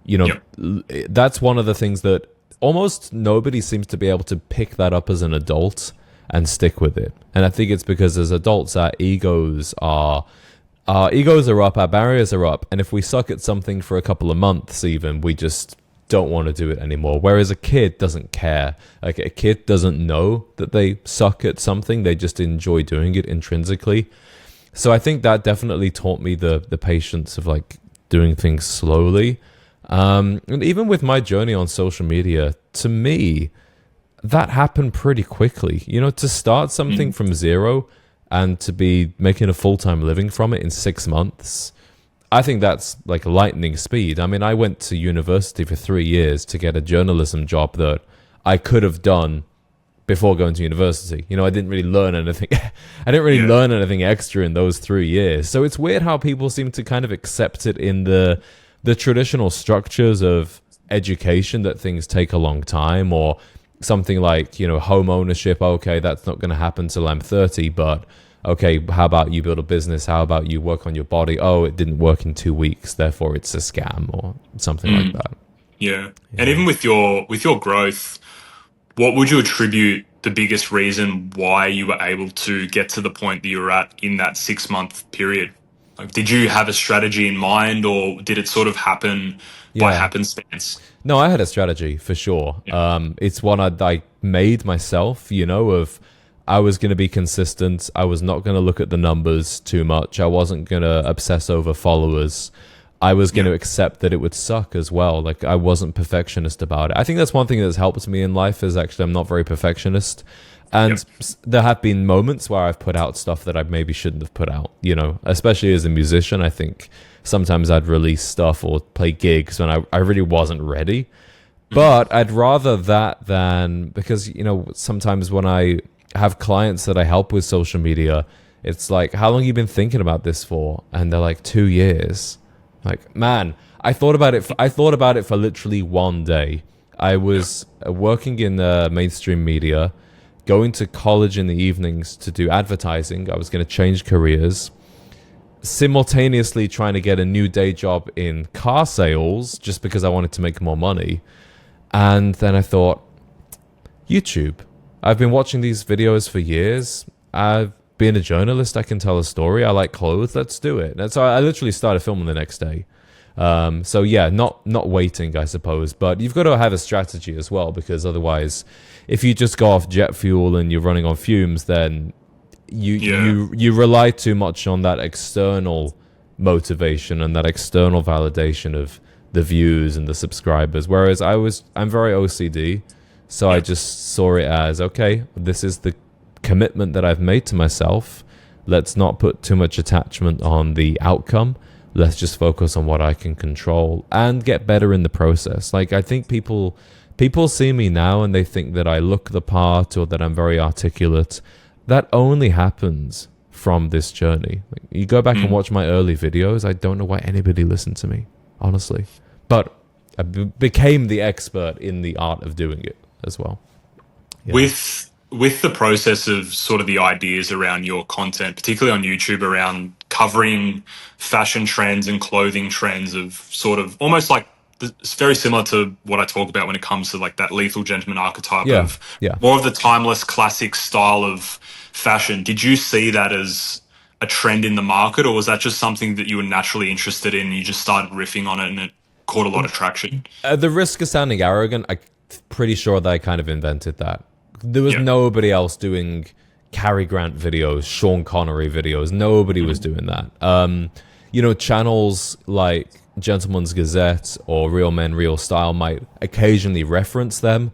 That's one of the things that almost nobody seems to be able to pick that up as an adult and stick with it. And I think it's because as adults, our egos are up, our barriers are up. And if we suck at something for a couple of months even, we just don't want to do it anymore. Whereas a kid doesn't care. Like, a kid doesn't know that they suck at something. They just enjoy doing it intrinsically. So I think that definitely taught me the patience of like doing things slowly. And even with my journey on social media, to me, that happened pretty quickly. To start something from zero and to be making a full-time living from it in 6 months, I think that's like lightning speed. I mean, I went to university for 3 years to get a journalism job that I could have done before going to university. I didn't really learn anything. I didn't really learn anything extra in those 3 years. So it's weird how people seem to kind of accept it in the traditional structures of education, that things take a long time, or something like, home ownership. Okay, that's not going to happen till I'm 30, but okay, how about you build a business? How about you work on your body? Oh, it didn't work in 2 weeks, therefore it's a scam, or something like that. Yeah. And even with your growth, what would you attribute the biggest reason why you were able to get to the point that you were at in that 6-month period? Like, did you have a strategy in mind, or did it sort of happen by happenstance? No, I had a strategy for sure. It's one I made myself, of I was going to be consistent. I was not going to look at the numbers too much. I wasn't going to obsess over followers. I was going to accept that it would suck as well. Like, I wasn't perfectionist about it. I think that's one thing that's helped me in life, is actually I'm not very perfectionist. And there have been moments where I've put out stuff that I maybe shouldn't have put out, especially as a musician. I think sometimes I'd release stuff or play gigs when I really wasn't ready. But I'd rather that than, because, sometimes when I have clients that I help with social media, it's like, how long have you been thinking about this for? And they're like, 2 years. Like, man, I thought about it for literally 1 day. I was working in mainstream media, going to college in the evenings to do advertising. I was going to change careers, simultaneously trying to get a new day job in car sales just because I wanted to make more money. And then I thought, YouTube. I've been watching these videos for years. I've been a journalist. I can tell a story. I like clothes. Let's do it. And so I literally started filming the next day. So yeah, not waiting, I suppose, but you've got to have a strategy as well, because otherwise, if you just go off jet fuel and you're running on fumes, then you rely too much on that external motivation and that external validation of the views and the subscribers. Whereas I'm very OCD, so I just saw it as, okay, this is the commitment that I've made to myself. Let's not put too much attachment on the outcome. Let's just focus on what I can control and get better in the process. Like, I think people see me now and they think that I look the part or that I'm very articulate. That only happens from this journey. Like, you go back and watch my early videos, I don't know why anybody listened to me, honestly. But I became the expert in the art of doing it as well. Yeah. With the process of sort of the ideas around your content, particularly on YouTube, around covering fashion trends and clothing trends, of sort of almost like, it's very similar to what I talk about when it comes to like that lethal gentleman archetype of more of the timeless classic style of fashion. Did you see that as a trend in the market, or was that just something that you were naturally interested in and you just started riffing on it and it caught a lot of traction? The risk of sounding arrogant, I'm pretty sure that I kind of invented that. There was nobody else doing Cary Grant videos, Sean Connery videos. Nobody was doing that. Channels like Gentleman's Gazette or Real Men, Real Style might occasionally reference them.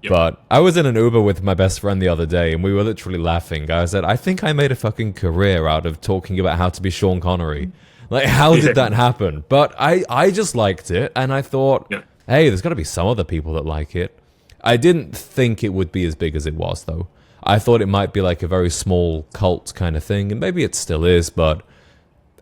But I was in an Uber with my best friend the other day and we were literally laughing. I said, I think I made a fucking career out of talking about how to be Sean Connery. Like, how did that happen? But I just liked it, and I thought, hey, there's got to be some other people that like it. I didn't think it would be as big as it was, though. I thought it might be like a very small cult kind of thing, and maybe it still is, but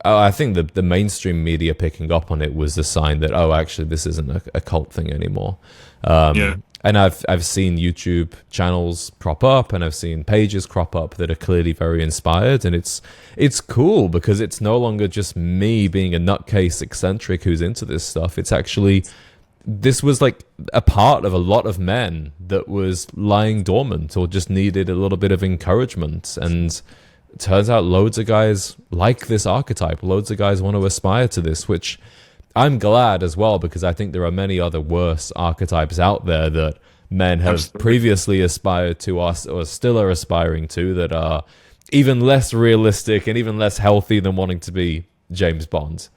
I think the mainstream media picking up on it was a sign that, oh, actually, this isn't a cult thing anymore. Yeah. And I've seen YouTube channels crop up, and I've seen pages crop up that are clearly very inspired, and it's cool because it's no longer just me being a nutcase eccentric who's into this stuff. It's actually, this was like a part of a lot of men that was lying dormant or just needed a little bit of encouragement. And it turns out loads of guys like this archetype. Loads of guys want to aspire to this, which I'm glad as well, because I think there are many other worse archetypes out there that men have Absolutely. previously aspired to us or still are aspiring to, that are even less realistic and even less healthy than wanting to be James Bond.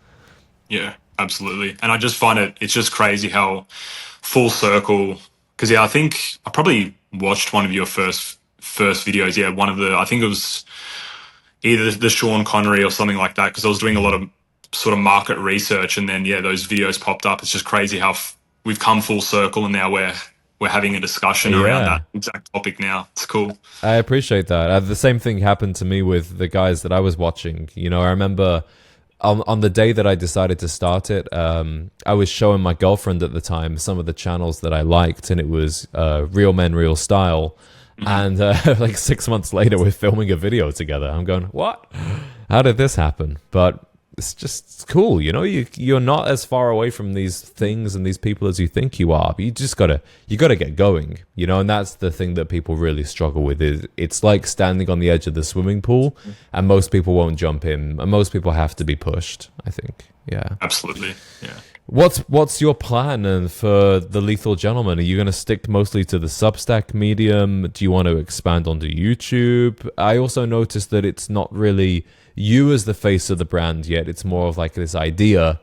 Yeah, absolutely. And I just find it's just crazy how full circle, because I think I probably watched one of your first videos. Yeah, I think it was either the Sean Connery or something like that, because I was doing a lot of sort of market research, and then those videos popped up. It's just crazy how we've come full circle, and now we're having a discussion around that exact topic now. It's cool. I appreciate that. The same thing happened to me with the guys that I was watching. I remember on the day that I decided to start it, I was showing my girlfriend at the time some of the channels that I liked, and it was Real Men, Real Style. And like 6 months later, we're filming a video together. I'm going, what? How did this happen? But it's just cool, you're not as far away from these things and these people as you think you are. But you just gotta get going, and that's the thing that people really struggle with. Is it's like standing on the edge of the swimming pool, and most people won't jump in, and most people have to be pushed, I think. Yeah, absolutely. Yeah. What's your plan for the Lethal Gentleman? Are you going to stick mostly to the Substack medium? Do you want to expand onto YouTube? I also noticed that it's not really you as the face of the brand yet. It's more of like this idea.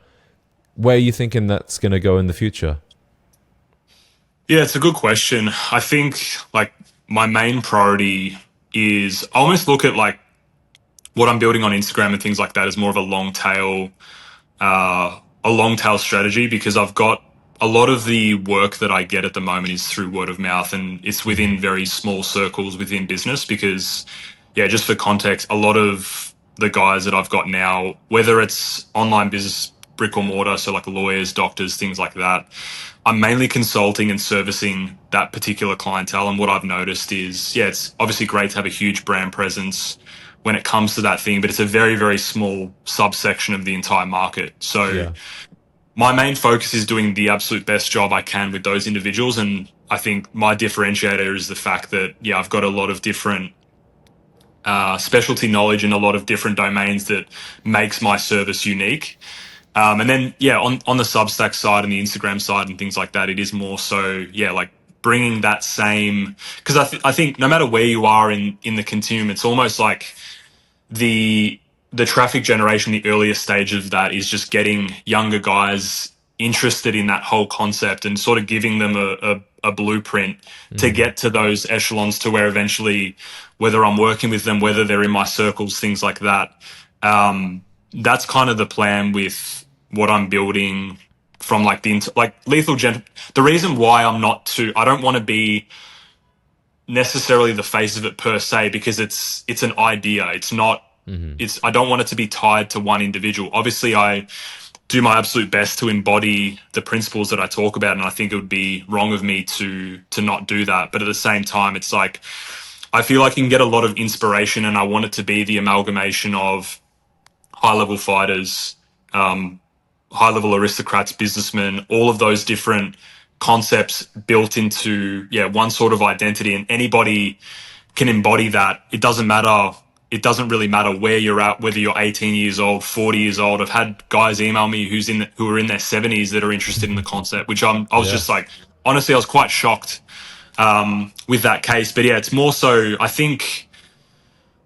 Where are you thinking that's going to go in the future? Yeah, it's a good question. I think like my main priority is I almost look at like what I'm building on Instagram and things like that as more of a long tail strategy, because I've got a lot of the work that I get at the moment is through word of mouth, and it's within very small circles within business. Because just for context, a lot of the guys that I've got now, whether it's online business, brick or mortar, so like lawyers, doctors, things like that, I'm mainly consulting and servicing that particular clientele. And what I've noticed is, it's obviously great to have a huge brand presence when it comes to that thing, but it's a very, very small subsection of the entire market. So my main focus is doing the absolute best job I can with those individuals. And I think my differentiator is the fact that, I've got a lot of different specialty knowledge in a lot of different domains that makes my service unique. And then, on the Substack side and the Instagram side and things like that, it is more so, like bringing that same, because I think no matter where you are in the continuum, it's almost like the traffic generation, the earlier stage of that is just getting younger guys interested in that whole concept and sort of giving them a blueprint to get to those echelons, to where eventually, whether I'm working with them, whether they're in my circles, things like that. That's kind of the plan with what I'm building from like Lethal Gent. The reason why I don't want to be necessarily the face of it per se, because it's an idea. It's not, I don't want it to be tied to one individual. Obviously I do my absolute best to embody the principles that I talk about, and I think it would be wrong of me to not do that. But at the same time, it's like, I feel like you can get a lot of inspiration, and I want it to be the amalgamation of high-level fighters, high-level aristocrats, businessmen, all of those different concepts built into one sort of identity, and anybody can embody that. It doesn't really matter where you're at, whether you're 18 years old, 40 years old. I've had guys email me who are in their 70s that are interested in the concept, which I was just like, honestly, I was quite shocked with that case. But it's more so, I think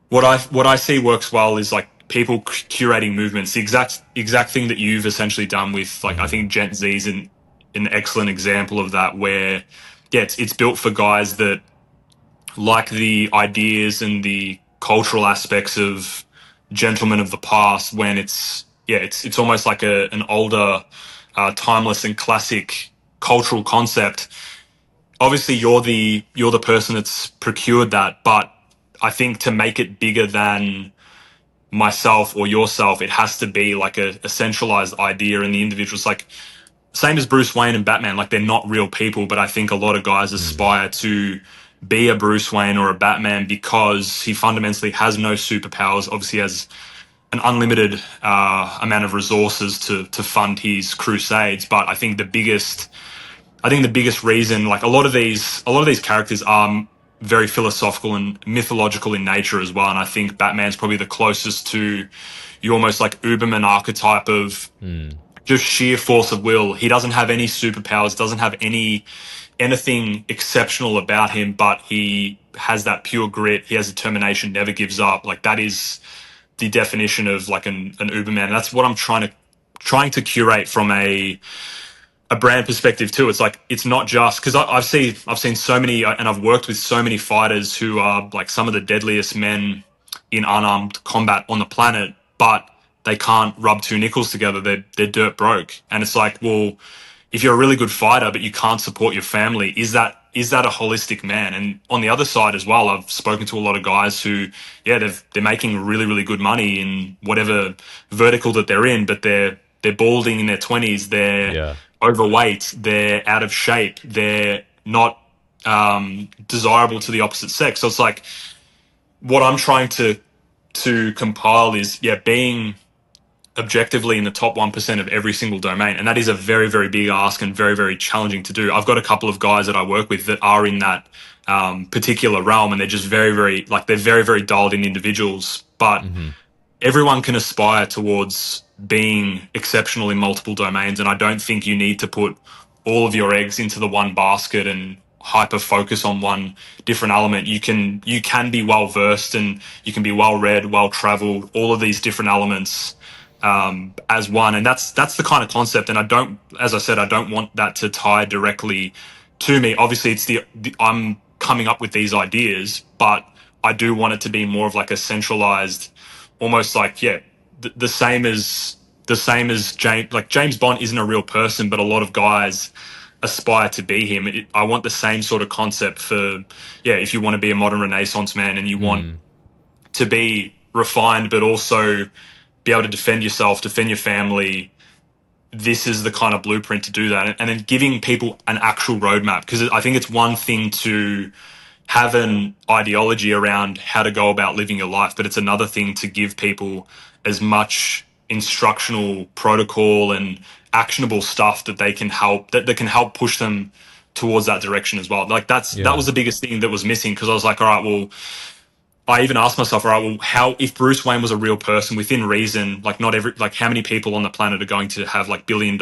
what I see works well is like people curating movements. The exact thing that you've essentially done with, like, I think Gent Z is an excellent example of that, where it's built for guys that like the ideas and the cultural aspects of gentlemen of the past, when it's almost like an older, timeless and classic cultural concept. obviously you're the person that's procured that, but I think to make it bigger than myself or yourself, it has to be like a centralized idea, and the individuals, like same as Bruce Wayne and Batman, like they're not real people, but I think a lot of guys aspire to be a Bruce Wayne or a Batman because he fundamentally has no superpowers, obviously has an unlimited amount of resources to fund his crusades. But I think the biggest reason, like a lot of these characters are very philosophical and mythological in nature as well. And I think Batman's probably the closest to you, almost like Uberman archetype of just sheer force of will. He doesn't have any superpowers, doesn't have anything exceptional about him, but he has that pure grit. He has determination, never gives up. Like that is the definition of like an Uberman. And that's what I'm trying to curate from a brand perspective too. It's like, it's not just because I've seen so many, and I've worked with so many fighters who are like some of the deadliest men in unarmed combat on the planet, but they can't rub two nickels together. They're dirt broke. And it's like, well, if you're a really good fighter but you can't support your family, is that a holistic man? And on the other side as well, I've spoken to a lot of guys who, yeah, they're making really, really good money in whatever vertical that they're in, but they're balding in their 20s, they're overweight, they're out of shape, they're not desirable to the opposite sex. So it's like, what I'm trying to compile is, yeah, being objectively in the top 1% of every single domain. And that is a very, very big ask and very, very challenging to do. I've got a couple of guys that I work with that are in that particular realm, and they're just very, very, like, they're very, very dialed in individuals. But everyone can aspire towards being exceptional in multiple domains. And I don't think you need to put all of your eggs into the one basket and hyper focus on one different element. You can be well versed, and you can be well read, well traveled, all of these different elements as one. And that's the kind of concept. And as I said, I don't want that to tie directly to me. Obviously it's I'm coming up with these ideas, but I do want it to be more of like a centralized, almost like, yeah, the same as James Bond isn't a real person, but a lot of guys aspire to be him. I want the same sort of concept for, yeah, if you want to be a modern Renaissance man and you want to be refined, but also be able to defend yourself, defend your family, this is the kind of blueprint to do that. And then giving people an actual roadmap, because I think it's one thing to have an ideology around how to go about living your life, but it's another thing to give people as much instructional protocol and actionable stuff that they can help that can help push them towards that direction as well. Like that was the biggest thing that was missing, because I was like, all right, well, I even asked myself, all right, well, how, if Bruce Wayne was a real person within reason, like how many people on the planet are going to have like $1 billion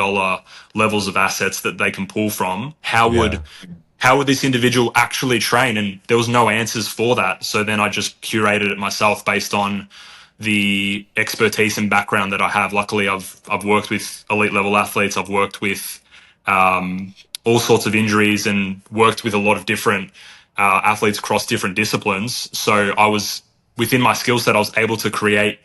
levels of assets that they can pull from? How would this individual actually train? And there was no answers for that. So then I just curated it myself based on the expertise and background that I have. Luckily, I've worked with elite level athletes. I've worked with all sorts of injuries and worked with a lot of different athletes across different disciplines. So I was, within my skill set, I was able to create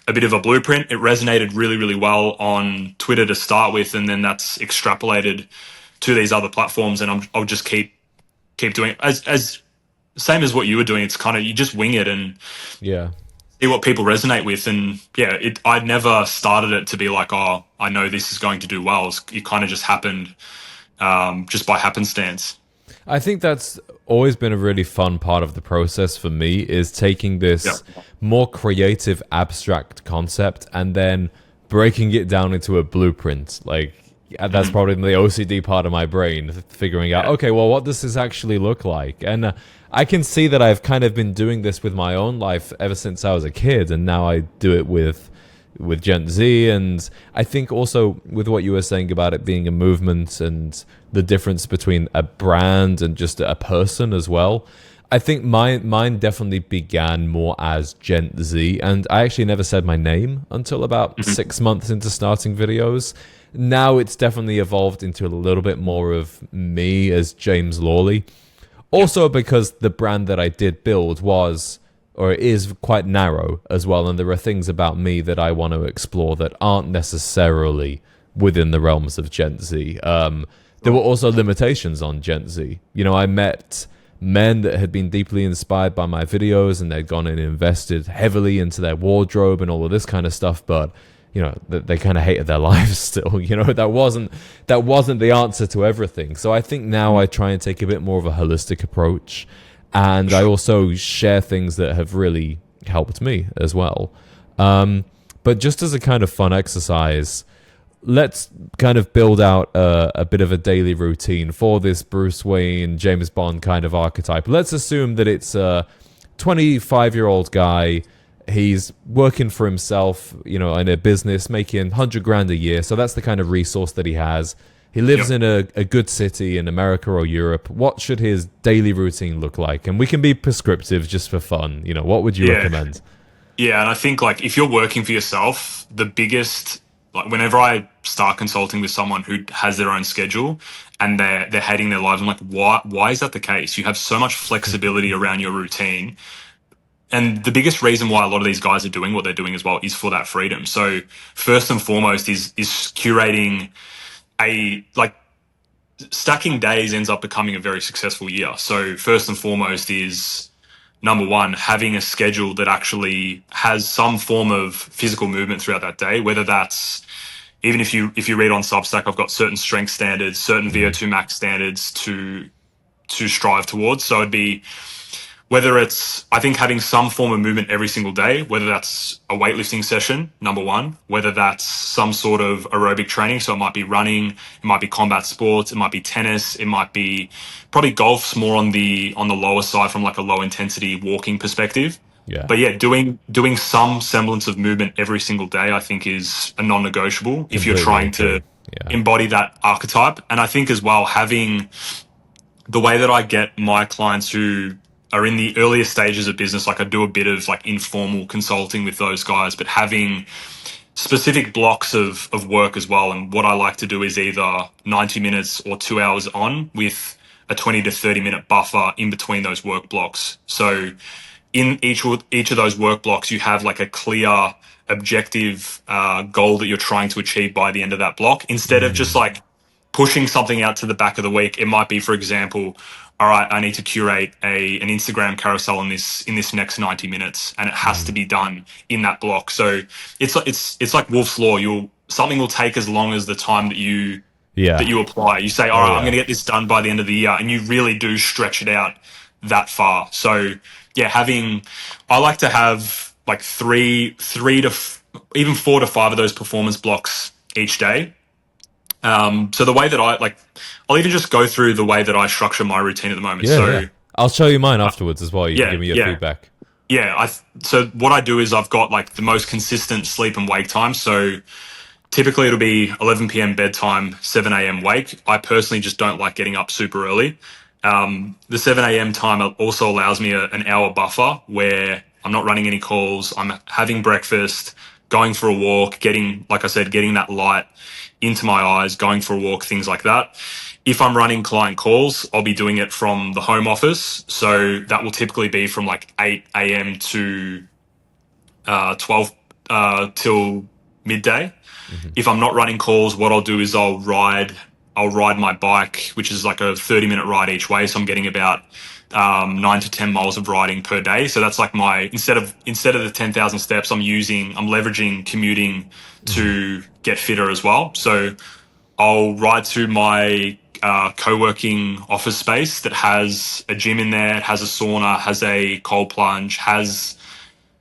a bit of a blueprint. It resonated really, really well on Twitter to start with, and then that's extrapolated to these other platforms. And I'll just keep doing it as same as what you were doing. It's kind of, you just wing it and see what people resonate with. And yeah, I never started it to be like, oh, I know this is going to do well. It kind of just happened just by happenstance. I think that's always been a really fun part of the process for me, is taking this more creative, abstract concept and then breaking it down into a blueprint. Like, that's probably the OCD part of my brain, figuring out, okay, well, what does this actually look like? And I can see that I've kind of been doing this with my own life ever since I was a kid, and now I do it with Gent Z. And I think also with what you were saying about it being a movement and the difference between a brand and just a person as well, I think mine definitely began more as Gent Z, and I actually never said my name until about 6 months into starting videos. Now it's definitely evolved into a little bit more of me as James Lawley. Also because the brand that I did build was, or is, quite narrow as well, and there are things about me that I want to explore that aren't necessarily within the realms of Gent Z. there were also limitations on Gent Z. You know, I met men that had been deeply inspired by my videos, and they'd gone and invested heavily into their wardrobe and all of this kind of stuff, but you know, they kind of hated their lives still. You know, that wasn't the answer to everything. So I think now I try and take a bit more of a holistic approach, and I also share things that have really helped me as well. But just as a kind of fun exercise, let's kind of build out a bit of a daily routine for this Bruce Wayne, James Bond kind of archetype. Let's assume that it's a 25-year-old guy. He's working for himself, you know, in a business, making $100,000 a year. So that's the kind of resource that he has. He lives in a good city in America or Europe. What should his daily routine look like? And we can be prescriptive just for fun. You know, what would you recommend? Yeah, and I think like if you're working for yourself, the biggest, like whenever I start consulting with someone who has their own schedule and they're hating their lives, I'm like, why is that the case? You have so much flexibility around your routine. And the biggest reason why a lot of these guys are doing what they're doing as well is for that freedom. So first and foremost is curating stacking days ends up becoming a very successful year. So first and foremost is number one, having a schedule that actually has some form of physical movement throughout that day, whether that's even if you read on Substack, I've got certain strength standards, certain VO2 max standards to strive towards. So it'd be whether it's, I think, having some form of movement every single day, whether that's a weightlifting session, number one, whether that's some sort of aerobic training. So it might be running, it might be combat sports, it might be tennis, it might be probably golf's more on the lower side from like a low intensity walking perspective. Yeah. But yeah, doing some semblance of movement every single day, I think is a non-negotiable if you're trying to embody that archetype. And I think as well, having the way that I get my clients who are in the earlier stages of business, like I do a bit of like informal consulting with those guys, but having specific blocks of work as well. And what I like to do is either 90 minutes or 2 hours on with a 20 to 30 minute buffer in between those work blocks. So in each of those work blocks, you have like a clear objective goal that you're trying to achieve by the end of that block, instead of just like pushing something out to the back of the week. It might be, for example, all right, I need to curate an Instagram carousel in this next 90 minutes, and it has to be done in that block. So it's like Wolf's Law. Something will take as long as the time that you apply. You say, all right, I'm going to get this done by the end of the year, and you really do stretch it out that far. So yeah, I like to have like three to even 4 to 5 of those performance blocks each day. So the way that I'll even just go through the way that I structure my routine at the moment. I'll show you mine afterwards as well. You can give me your feedback. Yeah. So what I do is I've got like the most consistent sleep and wake time. So typically it'll be 11 p.m. bedtime, 7 a.m. wake. I personally just don't like getting up super early. The 7 a.m. time also allows me an hour buffer where I'm not running any calls. I'm having breakfast, going for a walk, getting that light into my eyes, going for a walk, things like that. If I'm running client calls, I'll be doing it from the home office. So that will typically be from like 8 a.m. to 12 till midday. Mm-hmm. If I'm not running calls, what I'll do is I'll ride my bike, which is like a 30-minute ride each way. So I'm getting about 9 to 10 miles of riding per day. So that's like instead of the 10,000 steps, I'm leveraging commuting to get fitter as well. So I'll ride to my co-working office space that has a gym in there, has a sauna, has a cold plunge, has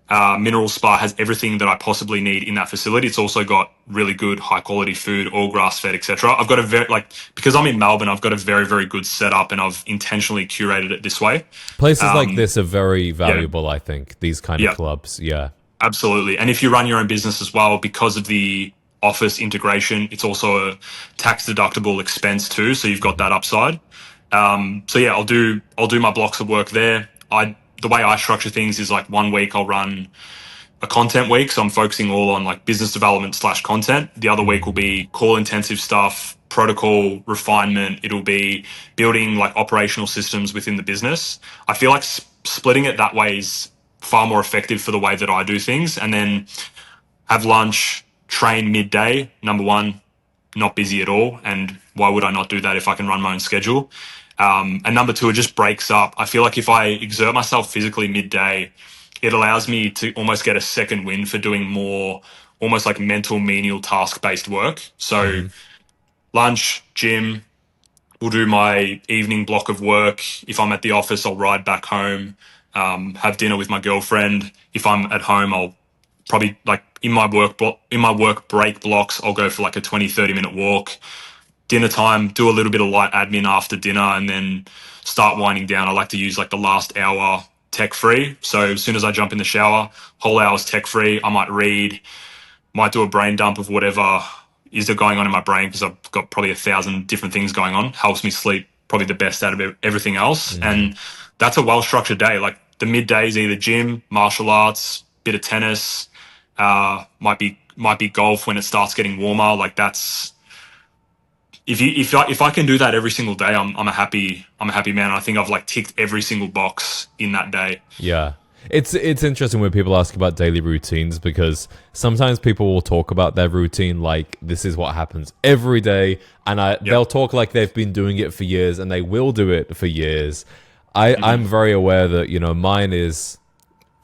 mineral spa, has everything that I possibly need in that facility. It's also got really good high quality food, all grass fed, etc. I've got because I'm in Melbourne, I've got a very, very good setup, and I've intentionally curated it this way. Places like this are very valuable, I think, these kind of clubs. Yeah, absolutely. And if you run your own business as well, because of the office integration, it's also a tax deductible expense too. So you've got that upside. So yeah, I'll do my blocks of work there. The way I structure things is like 1 week I'll run a content week. So I'm focusing all on like business development / content. The other week will be call intensive stuff, protocol refinement. It'll be building like operational systems within the business. I feel like splitting it that way is far more effective for the way that I do things. And then have lunch, train midday, number one. not busy at all. And why would I not do that if I can run my own schedule? And number two, it just breaks up. I feel like if I exert myself physically midday, it allows me to almost get a second wind for doing more almost like mental, menial, task-based work. So Mm-hmm. lunch, gym, we'll do my evening block of work. If I'm at the office, I'll ride back home, have dinner with my girlfriend. If I'm at home, I'll probably like in my work break blocks, I'll go for like a 20, 30 minute walk. Dinner time, do a little bit of light admin after dinner, and then start winding down. I like to use like the last hour tech free. So as soon as I jump in the shower, whole hour's tech free. I might read, might do a brain dump of whatever is going on in my brain because I've got probably 1,000 different things going on. Helps me sleep probably the best out of everything else. Mm-hmm. And that's a well-structured day. Like the midday is either gym, martial arts, bit of tennis, might be golf when it starts getting warmer. Like that's if I can do that every single day, I'm a happy man. I think I've like ticked every single box in that day. Yeah. It's interesting when people ask about daily routines because sometimes people will talk about their routine like this is what happens every day, and they'll talk like they've been doing it for years, and they will do it for years. I'm very aware that, you know, mine is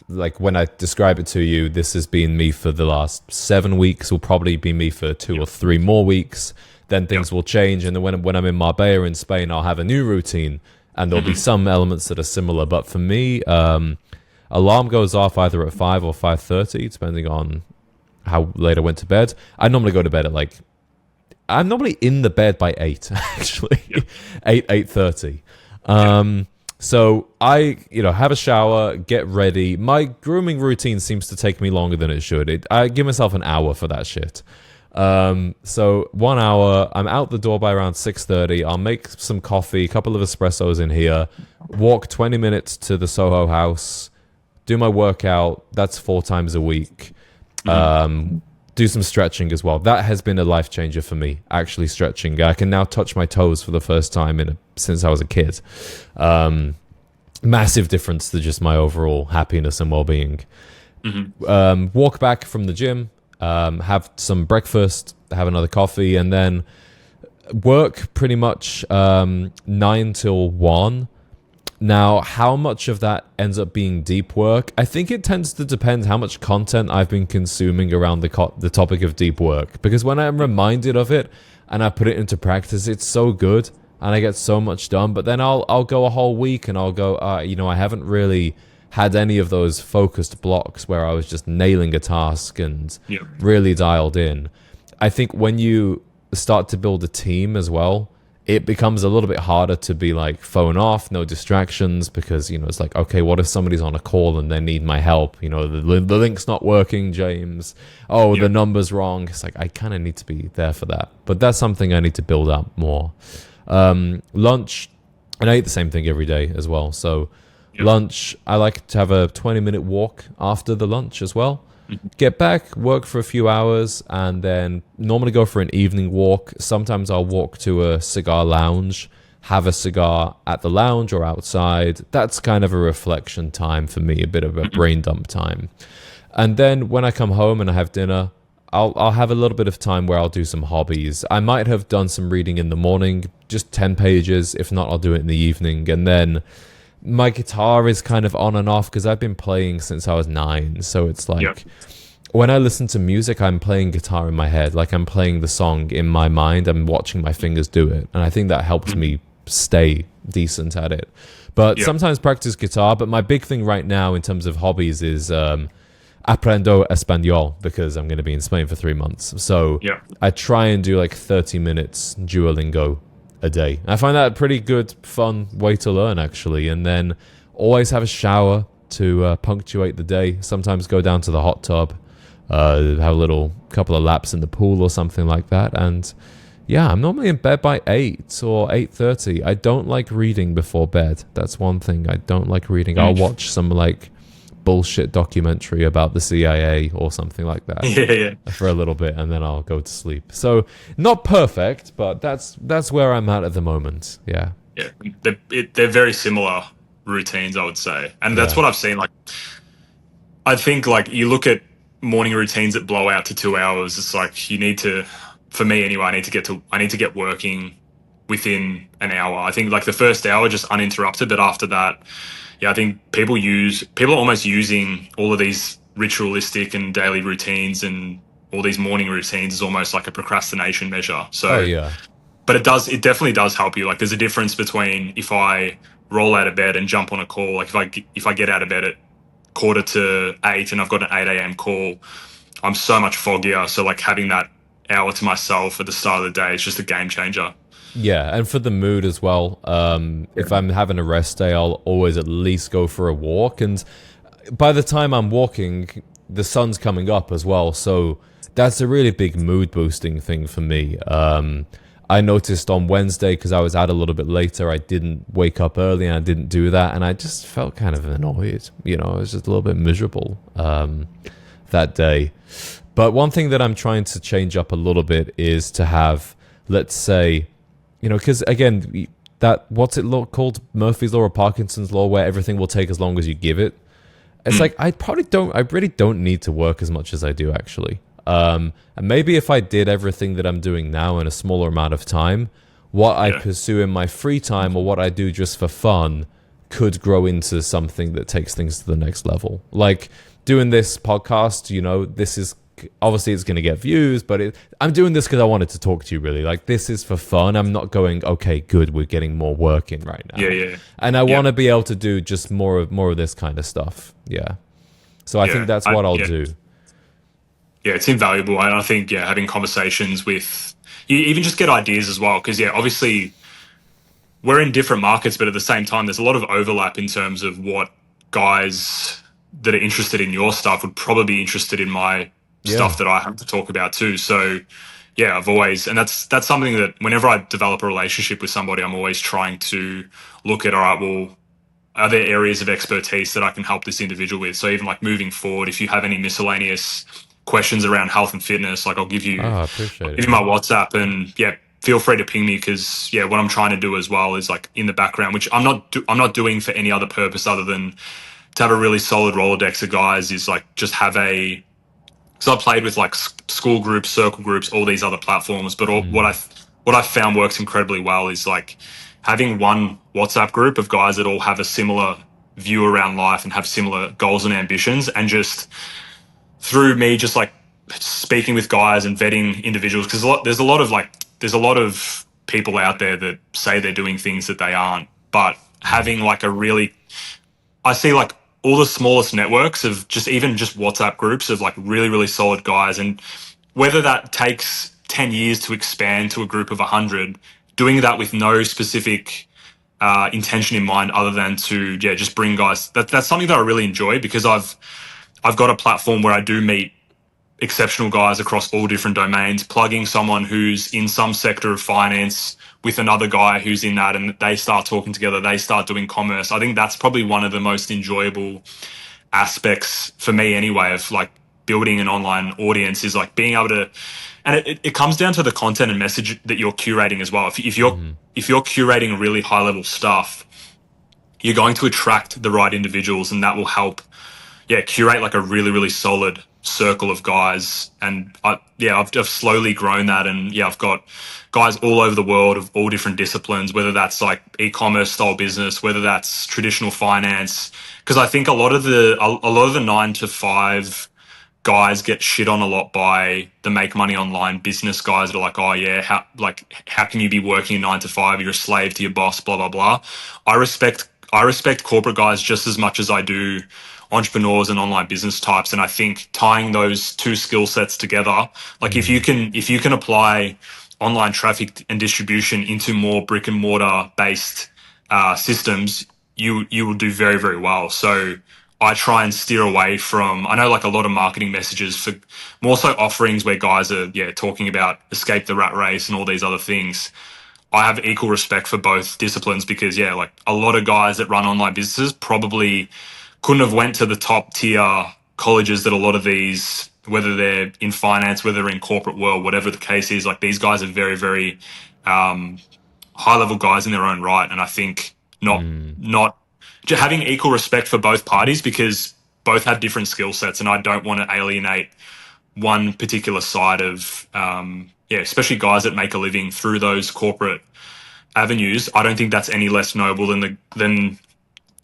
like when I describe it to you, this has been me for the last 7 weeks, will probably be me for 2 or 3 more weeks. Then things will change, and then when I'm in Marbella in Spain, I'll have a new routine, and there'll be some elements that are similar. But for me, alarm goes off either at 5 or 5:30, depending on how late I went to bed. I normally go to bed at I'm normally in the bed by 8, actually. 8:30. So I, have a shower, get ready. My grooming routine seems to take me longer than it should. I give myself an hour for that shit. So 1 hour, I'm out the door by around 6:30. I'll make some coffee, a couple of espressos in here, walk 20 minutes to the Soho house, do my workout. That's 4 times a week. Do some stretching as well. That has been a life changer for me, actually stretching. I can now touch my toes for the first time since I was a kid. Massive difference to just my overall happiness and well-being. Walk back from the gym, have some breakfast, have another coffee, and then work pretty much 9 till 1. Now, how much of that ends up being deep work? I think it tends to depend how much content I've been consuming around the topic of deep work. Because when I'm reminded of it and I put it into practice, it's so good and I get so much done. But then I'll go a whole week and I'll go, I haven't really had any of those focused blocks where I was just nailing a task and really dialed in. I think when you start to build a team as well, it becomes a little bit harder to be like phone off, no distractions, because, it's like, okay, what if somebody's on a call and they need my help? The link's not working, James. Oh, the number's wrong. It's like, I kind of need to be there for that. But that's something I need to build up more. Lunch, and I eat the same thing every day as well. So lunch, I like to have a 20-minute walk after the lunch as well. Get back, work for a few hours, and then normally go for an evening walk. Sometimes I'll walk to a cigar lounge, have a cigar at the lounge or outside. That's kind of a reflection time for me, a bit of a brain dump time. And then when I come home and I have dinner, I'll have a little bit of time where I'll do some hobbies. I might have done some reading in the morning, just 10 pages. If not, I'll do it in the evening. And then my guitar is kind of on and off because I've been playing since I was 9. So it's like when I listen to music, I'm playing guitar in my head. Like I'm playing the song in my mind. I'm watching my fingers do it. And I think that helps me stay decent at it. But sometimes practice guitar. But my big thing right now in terms of hobbies is aprendo español because I'm going to be in Spain for 3 months. So I try and do like 30 minutes Duolingo a day. I find that a pretty good, fun way to learn, actually. And then always have a shower to punctuate the day. Sometimes go down to the hot tub, have a couple of laps in the pool or something like that. And I'm normally in bed by 8 or 8:30. I don't like reading before bed. That's one thing. I don't like reading. I'll watch some bullshit documentary about the CIA or something like that for a little bit, and then I'll go to sleep. So not perfect, but that's where I'm at the moment. They're very similar routines, I would say, and that's what I've seen. Like I think like you look at morning routines that blow out to 2 hours, it's like you need to for me anyway, I need to get working within an hour. I think like the first hour just uninterrupted, but after that, yeah, I think people are almost using all of these ritualistic and daily routines and all these morning routines as almost like a procrastination measure. Oh So, yeah. but it definitely does help you. Like there's a difference between if I roll out of bed and jump on a call, like if I get out of bed at 7:45 and I've got an 8 a.m. call, I'm so much foggier. So like having that hour to myself at the start of the day is just a game changer. Yeah, and for the mood as well. If I'm having a rest day, I'll always at least go for a walk. And by the time I'm walking, the sun's coming up as well. So that's a really big mood boosting thing for me. I noticed on Wednesday, because I was out a little bit later, I didn't wake up early and I didn't do that. And I just felt kind of annoyed. You know, I was just a little bit miserable that day. But one thing that I'm trying to change up a little bit is to have, let's say, you know, because again, what's it called? Murphy's Law or Parkinson's Law, where everything will take as long as you give it. It's like, I really don't need to work as much as I do, actually. And maybe if I did everything that I'm doing now in a smaller amount of time, what I pursue in my free time or what I do just for fun could grow into something that takes things to the next level. Like doing this podcast, you know, this is obviously it's going to get views, but I'm doing this because I wanted to talk to you, really. Like, this is for fun. I'm not going, okay, good, we're getting more work in right now. Yeah. And I want to be able to do just more of this kind of stuff. Yeah. So I think that's what I'll do. Yeah, it's invaluable. And I think, having conversations with you, even just get ideas as well. Because, obviously we're in different markets, but at the same time, there's a lot of overlap in terms of what guys that are interested in your stuff would probably be interested in my stuff that I have to talk about too. So I've always, and that's something that whenever I develop a relationship with somebody, I'm always trying to look at, all right, well, are there areas of expertise that I can help this individual with? So even like moving forward, if you have any miscellaneous questions around health and fitness, like I'll give you I appreciate it. give you my WhatsApp, and feel free to ping me, because what I'm trying to do as well is like in the background, which I'm not doing for any other purpose other than to have a really solid Rolodex of guys, is like just have a, so I played with like school groups, circle groups, all these other platforms, but what I found works incredibly well is like having one WhatsApp group of guys that all have a similar view around life and have similar goals and ambitions, and just through me just like speaking with guys and vetting individuals, because there's a lot of people out there that say they're doing things that they aren't, but having like I see like all the smallest networks of just WhatsApp groups of like really, really solid guys. And whether that takes 10 years to expand to a group of 100, doing that with no specific intention in mind other than to, just bring guys. That's something that I really enjoy, because I've got a platform where I do meet exceptional guys across all different domains, plugging someone who's in some sector of finance with another guy who's in that, and they start talking together, they start doing commerce. I think that's probably one of the most enjoyable aspects for me anyway, of like building an online audience, is like being able to, and it comes down to the content and message that you're curating as well. If you're curating really high level stuff, you're going to attract the right individuals, and that will help curate like a really, really solid circle of guys. And I've slowly grown that, and I've got guys all over the world of all different disciplines, whether that's like e-commerce style business, whether that's traditional finance, because I think a lot of the 9 to 5 guys get shit on a lot by the make money online business guys that are like, oh yeah, how can you be working 9 to 5? You're a slave to your boss, blah blah blah. I respect corporate guys just as much as I do entrepreneurs and online business types. And I think tying those two skill sets together, like if you can apply online traffic and distribution into more brick and mortar based systems, you will do very, very well. So I try and steer away from, I know like a lot of marketing messages for more so offerings where guys are talking about escape the rat race and all these other things. I have equal respect for both disciplines, because like a lot of guys that run online businesses probably couldn't have went to the top tier colleges that a lot of these, whether they're in finance, whether they're in corporate world, whatever the case is, like these guys are very, very high level guys in their own right. And I think not having equal respect for both parties, because both have different skill sets, and I don't want to alienate one particular side of yeah, especially guys that make a living through those corporate avenues, I don't think that's any less noble than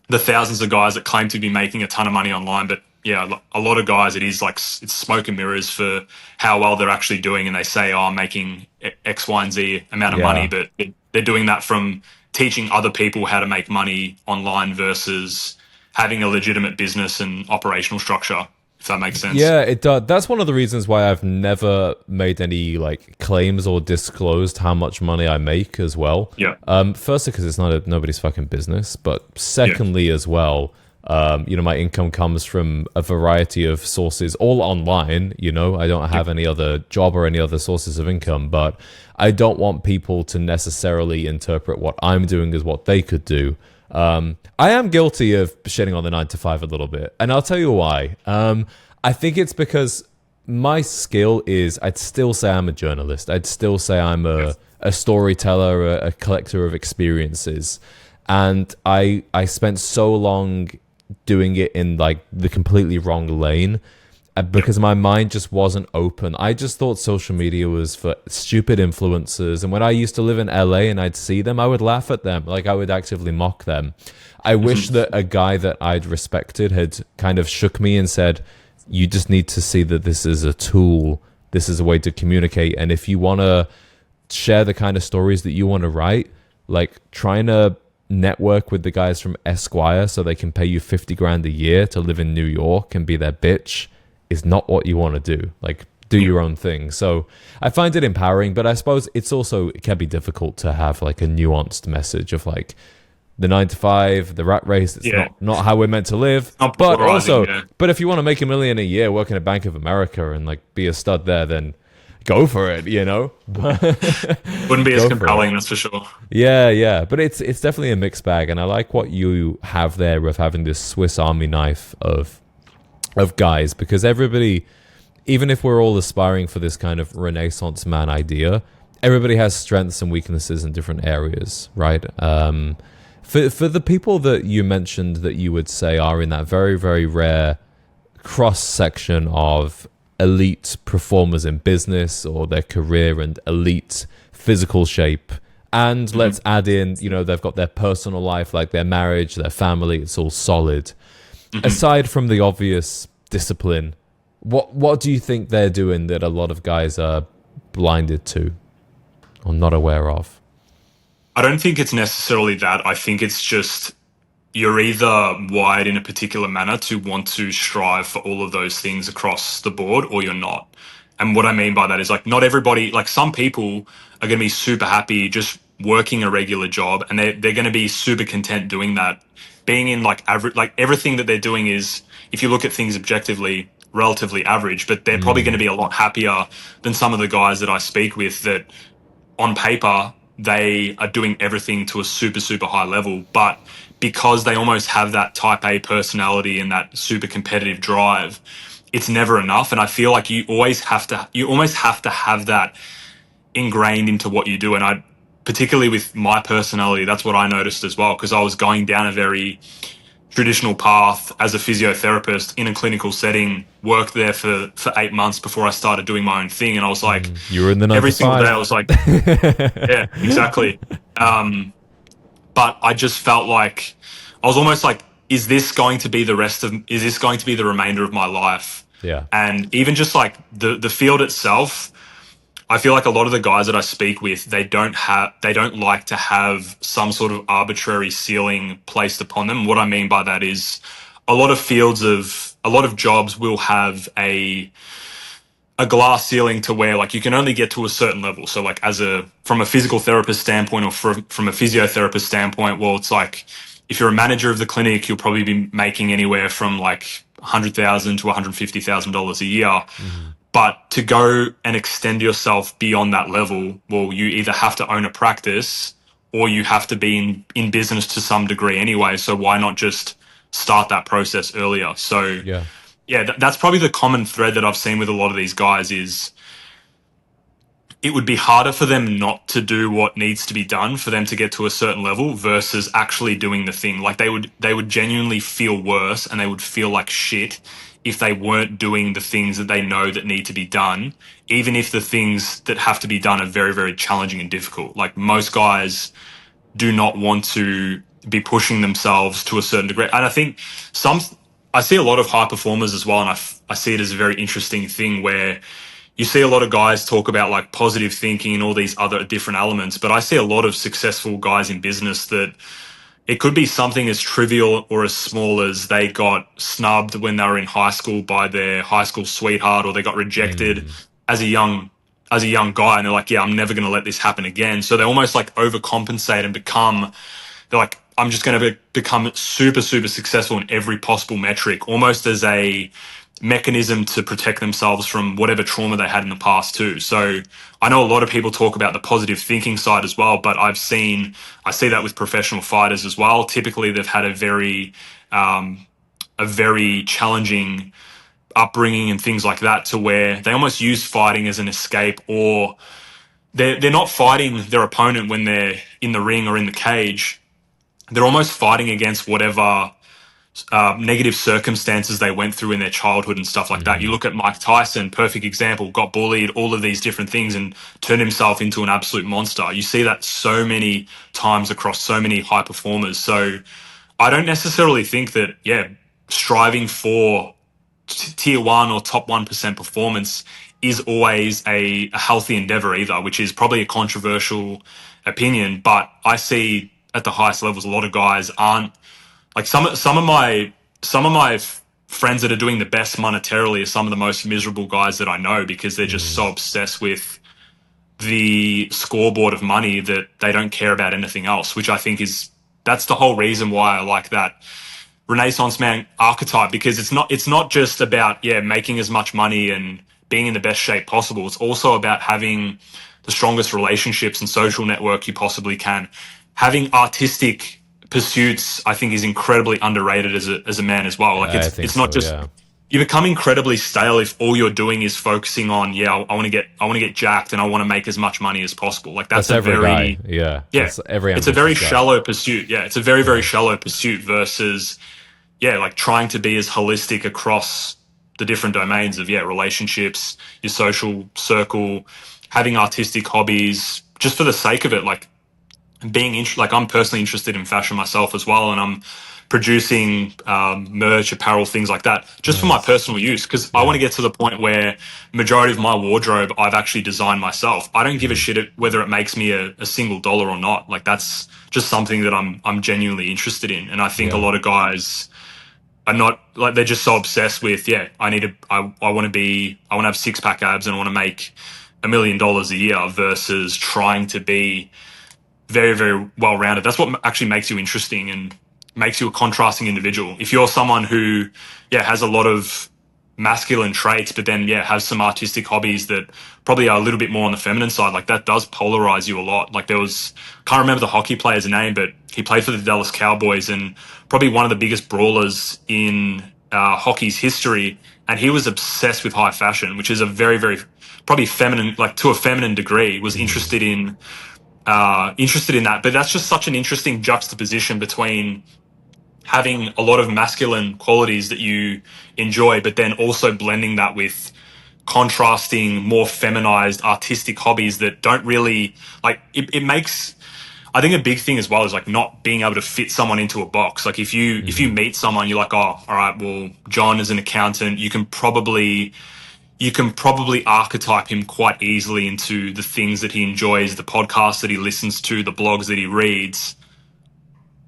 the thousands of guys that claim to be making a ton of money online. But yeah, a lot of guys, it is like it's smoke and mirrors for how well they're actually doing, and they say, "Oh, I'm making X, Y, and Z amount of money," Yeah. but they're doing that from teaching other people how to make money online versus having a legitimate business and operational structure. If that makes sense. Yeah, it does. That's one of the reasons why I've never made any like claims or disclosed how much money I make as well. Yeah. Firstly, because it's not nobody's fucking business, but Yeah. secondly, as well, my income comes from a variety of sources, all online. I don't have any other job or any other sources of income, but I don't want people to necessarily interpret what I'm doing as what they could do. I am guilty of shitting on the 9 to 5 a little bit, and I'll tell you why. I think it's because my skill is, I'd still say I'm a journalist. I'd still say I'm a storyteller, a collector of experiences. And I spent so long doing it in like the completely wrong lane because my mind just wasn't open. I just thought social media was for stupid influencers. And when I used to live in LA and I'd see them, I would laugh at them. Like I would actively mock them. I wish that a guy that I'd respected had kind of shook me and said, you just need to see that this is a tool. This is a way to communicate. And if you want to share the kind of stories that you want to write, like trying to network with the guys from Esquire so they can pay you 50 grand a year to live in New York and be their bitch is not what you want to do. Like, do your own thing. So I find it empowering, but I suppose it can be difficult to have like a nuanced message of like the 9 to 5, the rat race. It's not how we're meant to live. But also, but if you want to make $1 million a year working at Bank of America and like be a stud there, then go for it, Wouldn't be as compelling, that's for sure. Yeah. But it's definitely a mixed bag. And I like what you have there with having this Swiss Army knife of guys, because everybody, even if we're all aspiring for this kind of Renaissance man idea, everybody has strengths and weaknesses in different areas, right? For the people that you mentioned that you would say are in that very, very rare cross-section of elite performers in business or their career and elite physical shape, and let's add in, they've got their personal life, like their marriage, their family, it's all solid. Aside from the obvious discipline, what do you think they're doing that a lot of guys are blinded to or not aware of? I don't think it's necessarily that. I think it's just you're either wired in a particular manner to want to strive for all of those things across the board, or you're not. And what I mean by that is like not everybody, like some people are going to be super happy just working a regular job, and they're going to be super content doing that. Being in like average, like everything that they're doing is, if you look at things objectively, relatively average, but they're probably going to be a lot happier than some of the guys that I speak with that on paper they are doing everything to a super, super high level, but because they almost have that type A personality and that super competitive drive, it's never enough. And I feel like you almost have to have that ingrained into what you do. And I, particularly with my personality, that's what I noticed as well, because I was going down a very traditional path as a physiotherapist in a clinical setting, worked there for 8 months before I started doing my own thing. And I was like, you were in the 9 every to single 5. day I was like, yeah, exactly. But I just felt like I was almost like, is this going to be the remainder of my life? Yeah. And even just like the field itself, I feel like a lot of the guys that I speak with, they don't like to have some sort of arbitrary ceiling placed upon them. What I mean by that is a lot of jobs will have a glass ceiling to where like you can only get to a certain level. So like from a physical therapist standpoint or from a physiotherapist standpoint, well, it's like if you're a manager of the clinic, you'll probably be making anywhere from like $100,000 to $150,000 a year. But to go and extend yourself beyond that level, well, you either have to own a practice or you have to be in business to some degree anyway. So why not just start that process earlier? So that's probably the common thread that I've seen with a lot of these guys is it would be harder for them not to do what needs to be done for them to get to a certain level versus actually doing the thing. Like they would genuinely feel worse and they would feel like shit if they weren't doing the things that they know that need to be done, even if the things that have to be done are very, very challenging and difficult. Like most guys do not want to be pushing themselves to a certain degree. And I think I see a lot of high performers as well, and I see it as a very interesting thing where you see a lot of guys talk about like positive thinking and all these other different elements, but I see a lot of successful guys in business that it could be something as trivial or as small as they got snubbed when they were in high school by their high school sweetheart, or they got rejected as a young guy, and they're like, yeah, I'm never going to let this happen again. So they almost like overcompensate and they're like, I'm just going to become super, super successful in every possible metric, almost as a mechanism to protect themselves from whatever trauma they had in the past too. So I know a lot of people talk about the positive thinking side as well, but I see that with professional fighters as well. Typically they've had a very challenging upbringing and things like that, to where they almost use fighting as an escape, or they're not fighting their opponent when they're in the ring or in the cage. They're almost fighting against whatever negative circumstances they went through in their childhood and stuff like that. You look at Mike Tyson, perfect example, got bullied, all of these different things, and turned himself into an absolute monster. You see that so many times across so many high performers. So I don't necessarily think that, striving for tier 1 or top 1% performance is always a healthy endeavor either, which is probably a controversial opinion. But I see at the highest levels, a lot of guys aren't like some of my friends that are doing the best monetarily are some of the most miserable guys that I know, because they're just so obsessed with the scoreboard of money that they don't care about anything else, which I think that's the whole reason why I like that Renaissance man archetype, because it's not just about making as much money and being in the best shape possible. It's also about having the strongest relationships and social network you possibly can. Having artistic pursuits, I think, is incredibly underrated as a man as well. Like it's not just you become incredibly stale if all you're doing is focusing on I want to get jacked and I want to make as much money as possible. Like that's a every very guy. It's a very shallow pursuit. It's a very, very shallow pursuit versus like trying to be as holistic across the different domains of relationships, your social circle, having artistic hobbies just for the sake of it. Like I'm personally interested in fashion myself as well, and I'm producing merch, apparel, things like that, just for my personal use, because I want to get to the point where majority of my wardrobe I've actually designed myself. I don't give a shit whether it makes me a single dollar or not. Like that's just something that I'm genuinely interested in, and I think a lot of guys are not, like, they're just so obsessed with I want to have six-pack abs and I want to make $1 million a year, versus trying to be very, very well-rounded. That's what actually makes you interesting and makes you a contrasting individual. If you're someone who, has a lot of masculine traits, but then, has some artistic hobbies that probably are a little bit more on the feminine side, like that does polarize you a lot. Like can't remember the hockey player's name, but he played for the Dallas Cowboys and probably one of the biggest brawlers in hockey's history. And he was obsessed with high fashion, which is a very, very probably feminine, like to a feminine degree, was interested in that. But that's just such an interesting juxtaposition between having a lot of masculine qualities that you enjoy, but then also blending that with contrasting, more feminized artistic hobbies that don't really, like, it makes, I think a big thing as well is like not being able to fit someone into a box. Like if you meet someone, you're like, oh, all right, well, John is an accountant. You can probably archetype him quite easily into the things that he enjoys, the podcasts that he listens to, the blogs that he reads.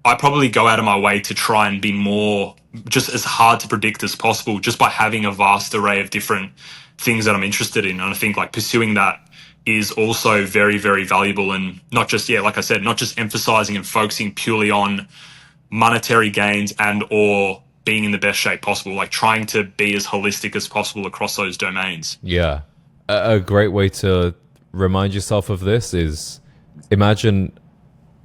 I probably go out of my way to try and be more just as hard to predict as possible, just by having a vast array of different things that I'm interested in. And I think like pursuing that is also very, very valuable, and not just, like I said, not just emphasizing and focusing purely on monetary gains and or being in the best shape possible, like trying to be as holistic as possible across those domains. Yeah. A great way to remind yourself of this is imagine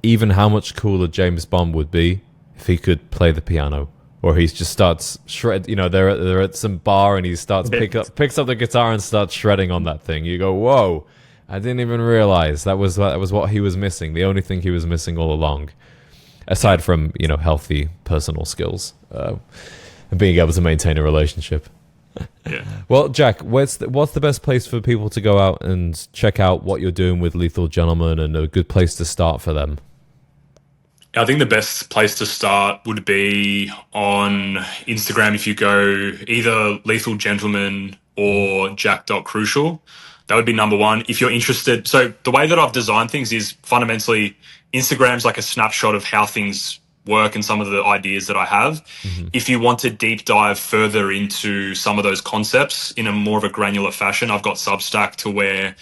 even how much cooler James Bond would be if he could play the piano, or he just starts shred. They're at some bar and he starts picks up the guitar and starts shredding on that thing. You go, whoa! I didn't even realize that was what he was missing. The only thing he was missing all along, aside from healthy personal skills and being able to maintain a relationship. Yeah. Well, Jack, what's the best place for people to go out and check out what you're doing with Lethal Gentleman, and a good place to start for them? I think the best place to start would be on Instagram. If you go either Lethal Gentleman or Jack.Crucial, that would be number one. If you're interested, so the way that I've designed things is fundamentally Instagram's like a snapshot of how things work and some of the ideas that I have. Mm-hmm. If you want to deep dive further into some of those concepts in a more of a granular fashion, I've got Substack to where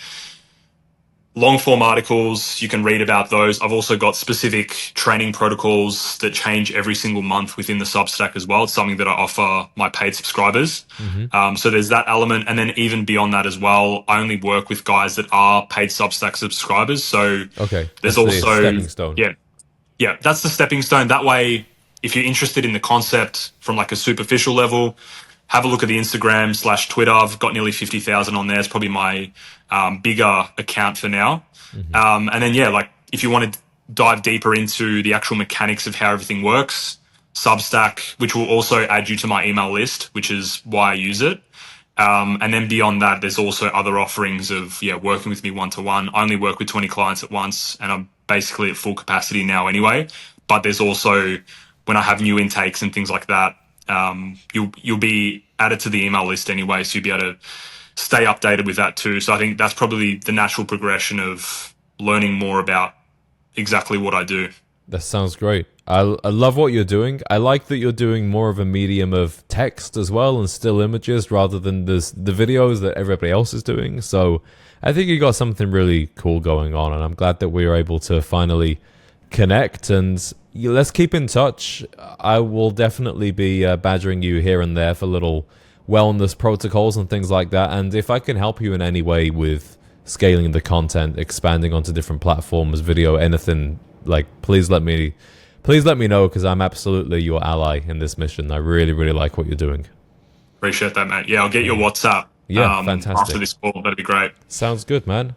long form articles, you can read about those. I've also got specific training protocols that change every single month within the Substack as well. It's something that I offer my paid subscribers. Mm-hmm. So there's that element. And then even beyond that as well, I only work with guys that are paid Substack subscribers. So Okay, there's that's the also, stepping stone. yeah, that's the stepping stone. That way, if you're interested in the concept from like a superficial level, have a look at the Instagram/Twitter. I've got nearly 50,000 on there. It's probably my bigger account for now. Mm-hmm. And then, yeah, like if you want to dive deeper into the actual mechanics of how everything works, Substack, which will also add you to my email list, which is why I use it. And then beyond that, there's also other offerings of, working with me one-to-one. I only work with 20 clients at once, and I'm basically at full capacity now anyway. But there's also, when I have new intakes and things like that, you'll be added to the email list anyway, so you'll be able to stay updated with that too. So I think that's probably the natural progression of learning more about exactly what I do. That sounds great. I love what you're doing. I like that you're doing more of a medium of text as well and still images rather than the videos that everybody else is doing. So I think you got something really cool going on, and I'm glad that we were able to finally connect, and let's keep in touch. I will definitely be badgering you here and there for little wellness protocols and things like that, and if I can help you in any way with scaling the content, expanding onto different platforms, video, anything, like please let me know, because I'm absolutely your ally in this mission. I really, really like what you're doing. Appreciate that, mate. Yeah, I'll get your WhatsApp fantastic. after this call. That'd be great. Sounds good, man.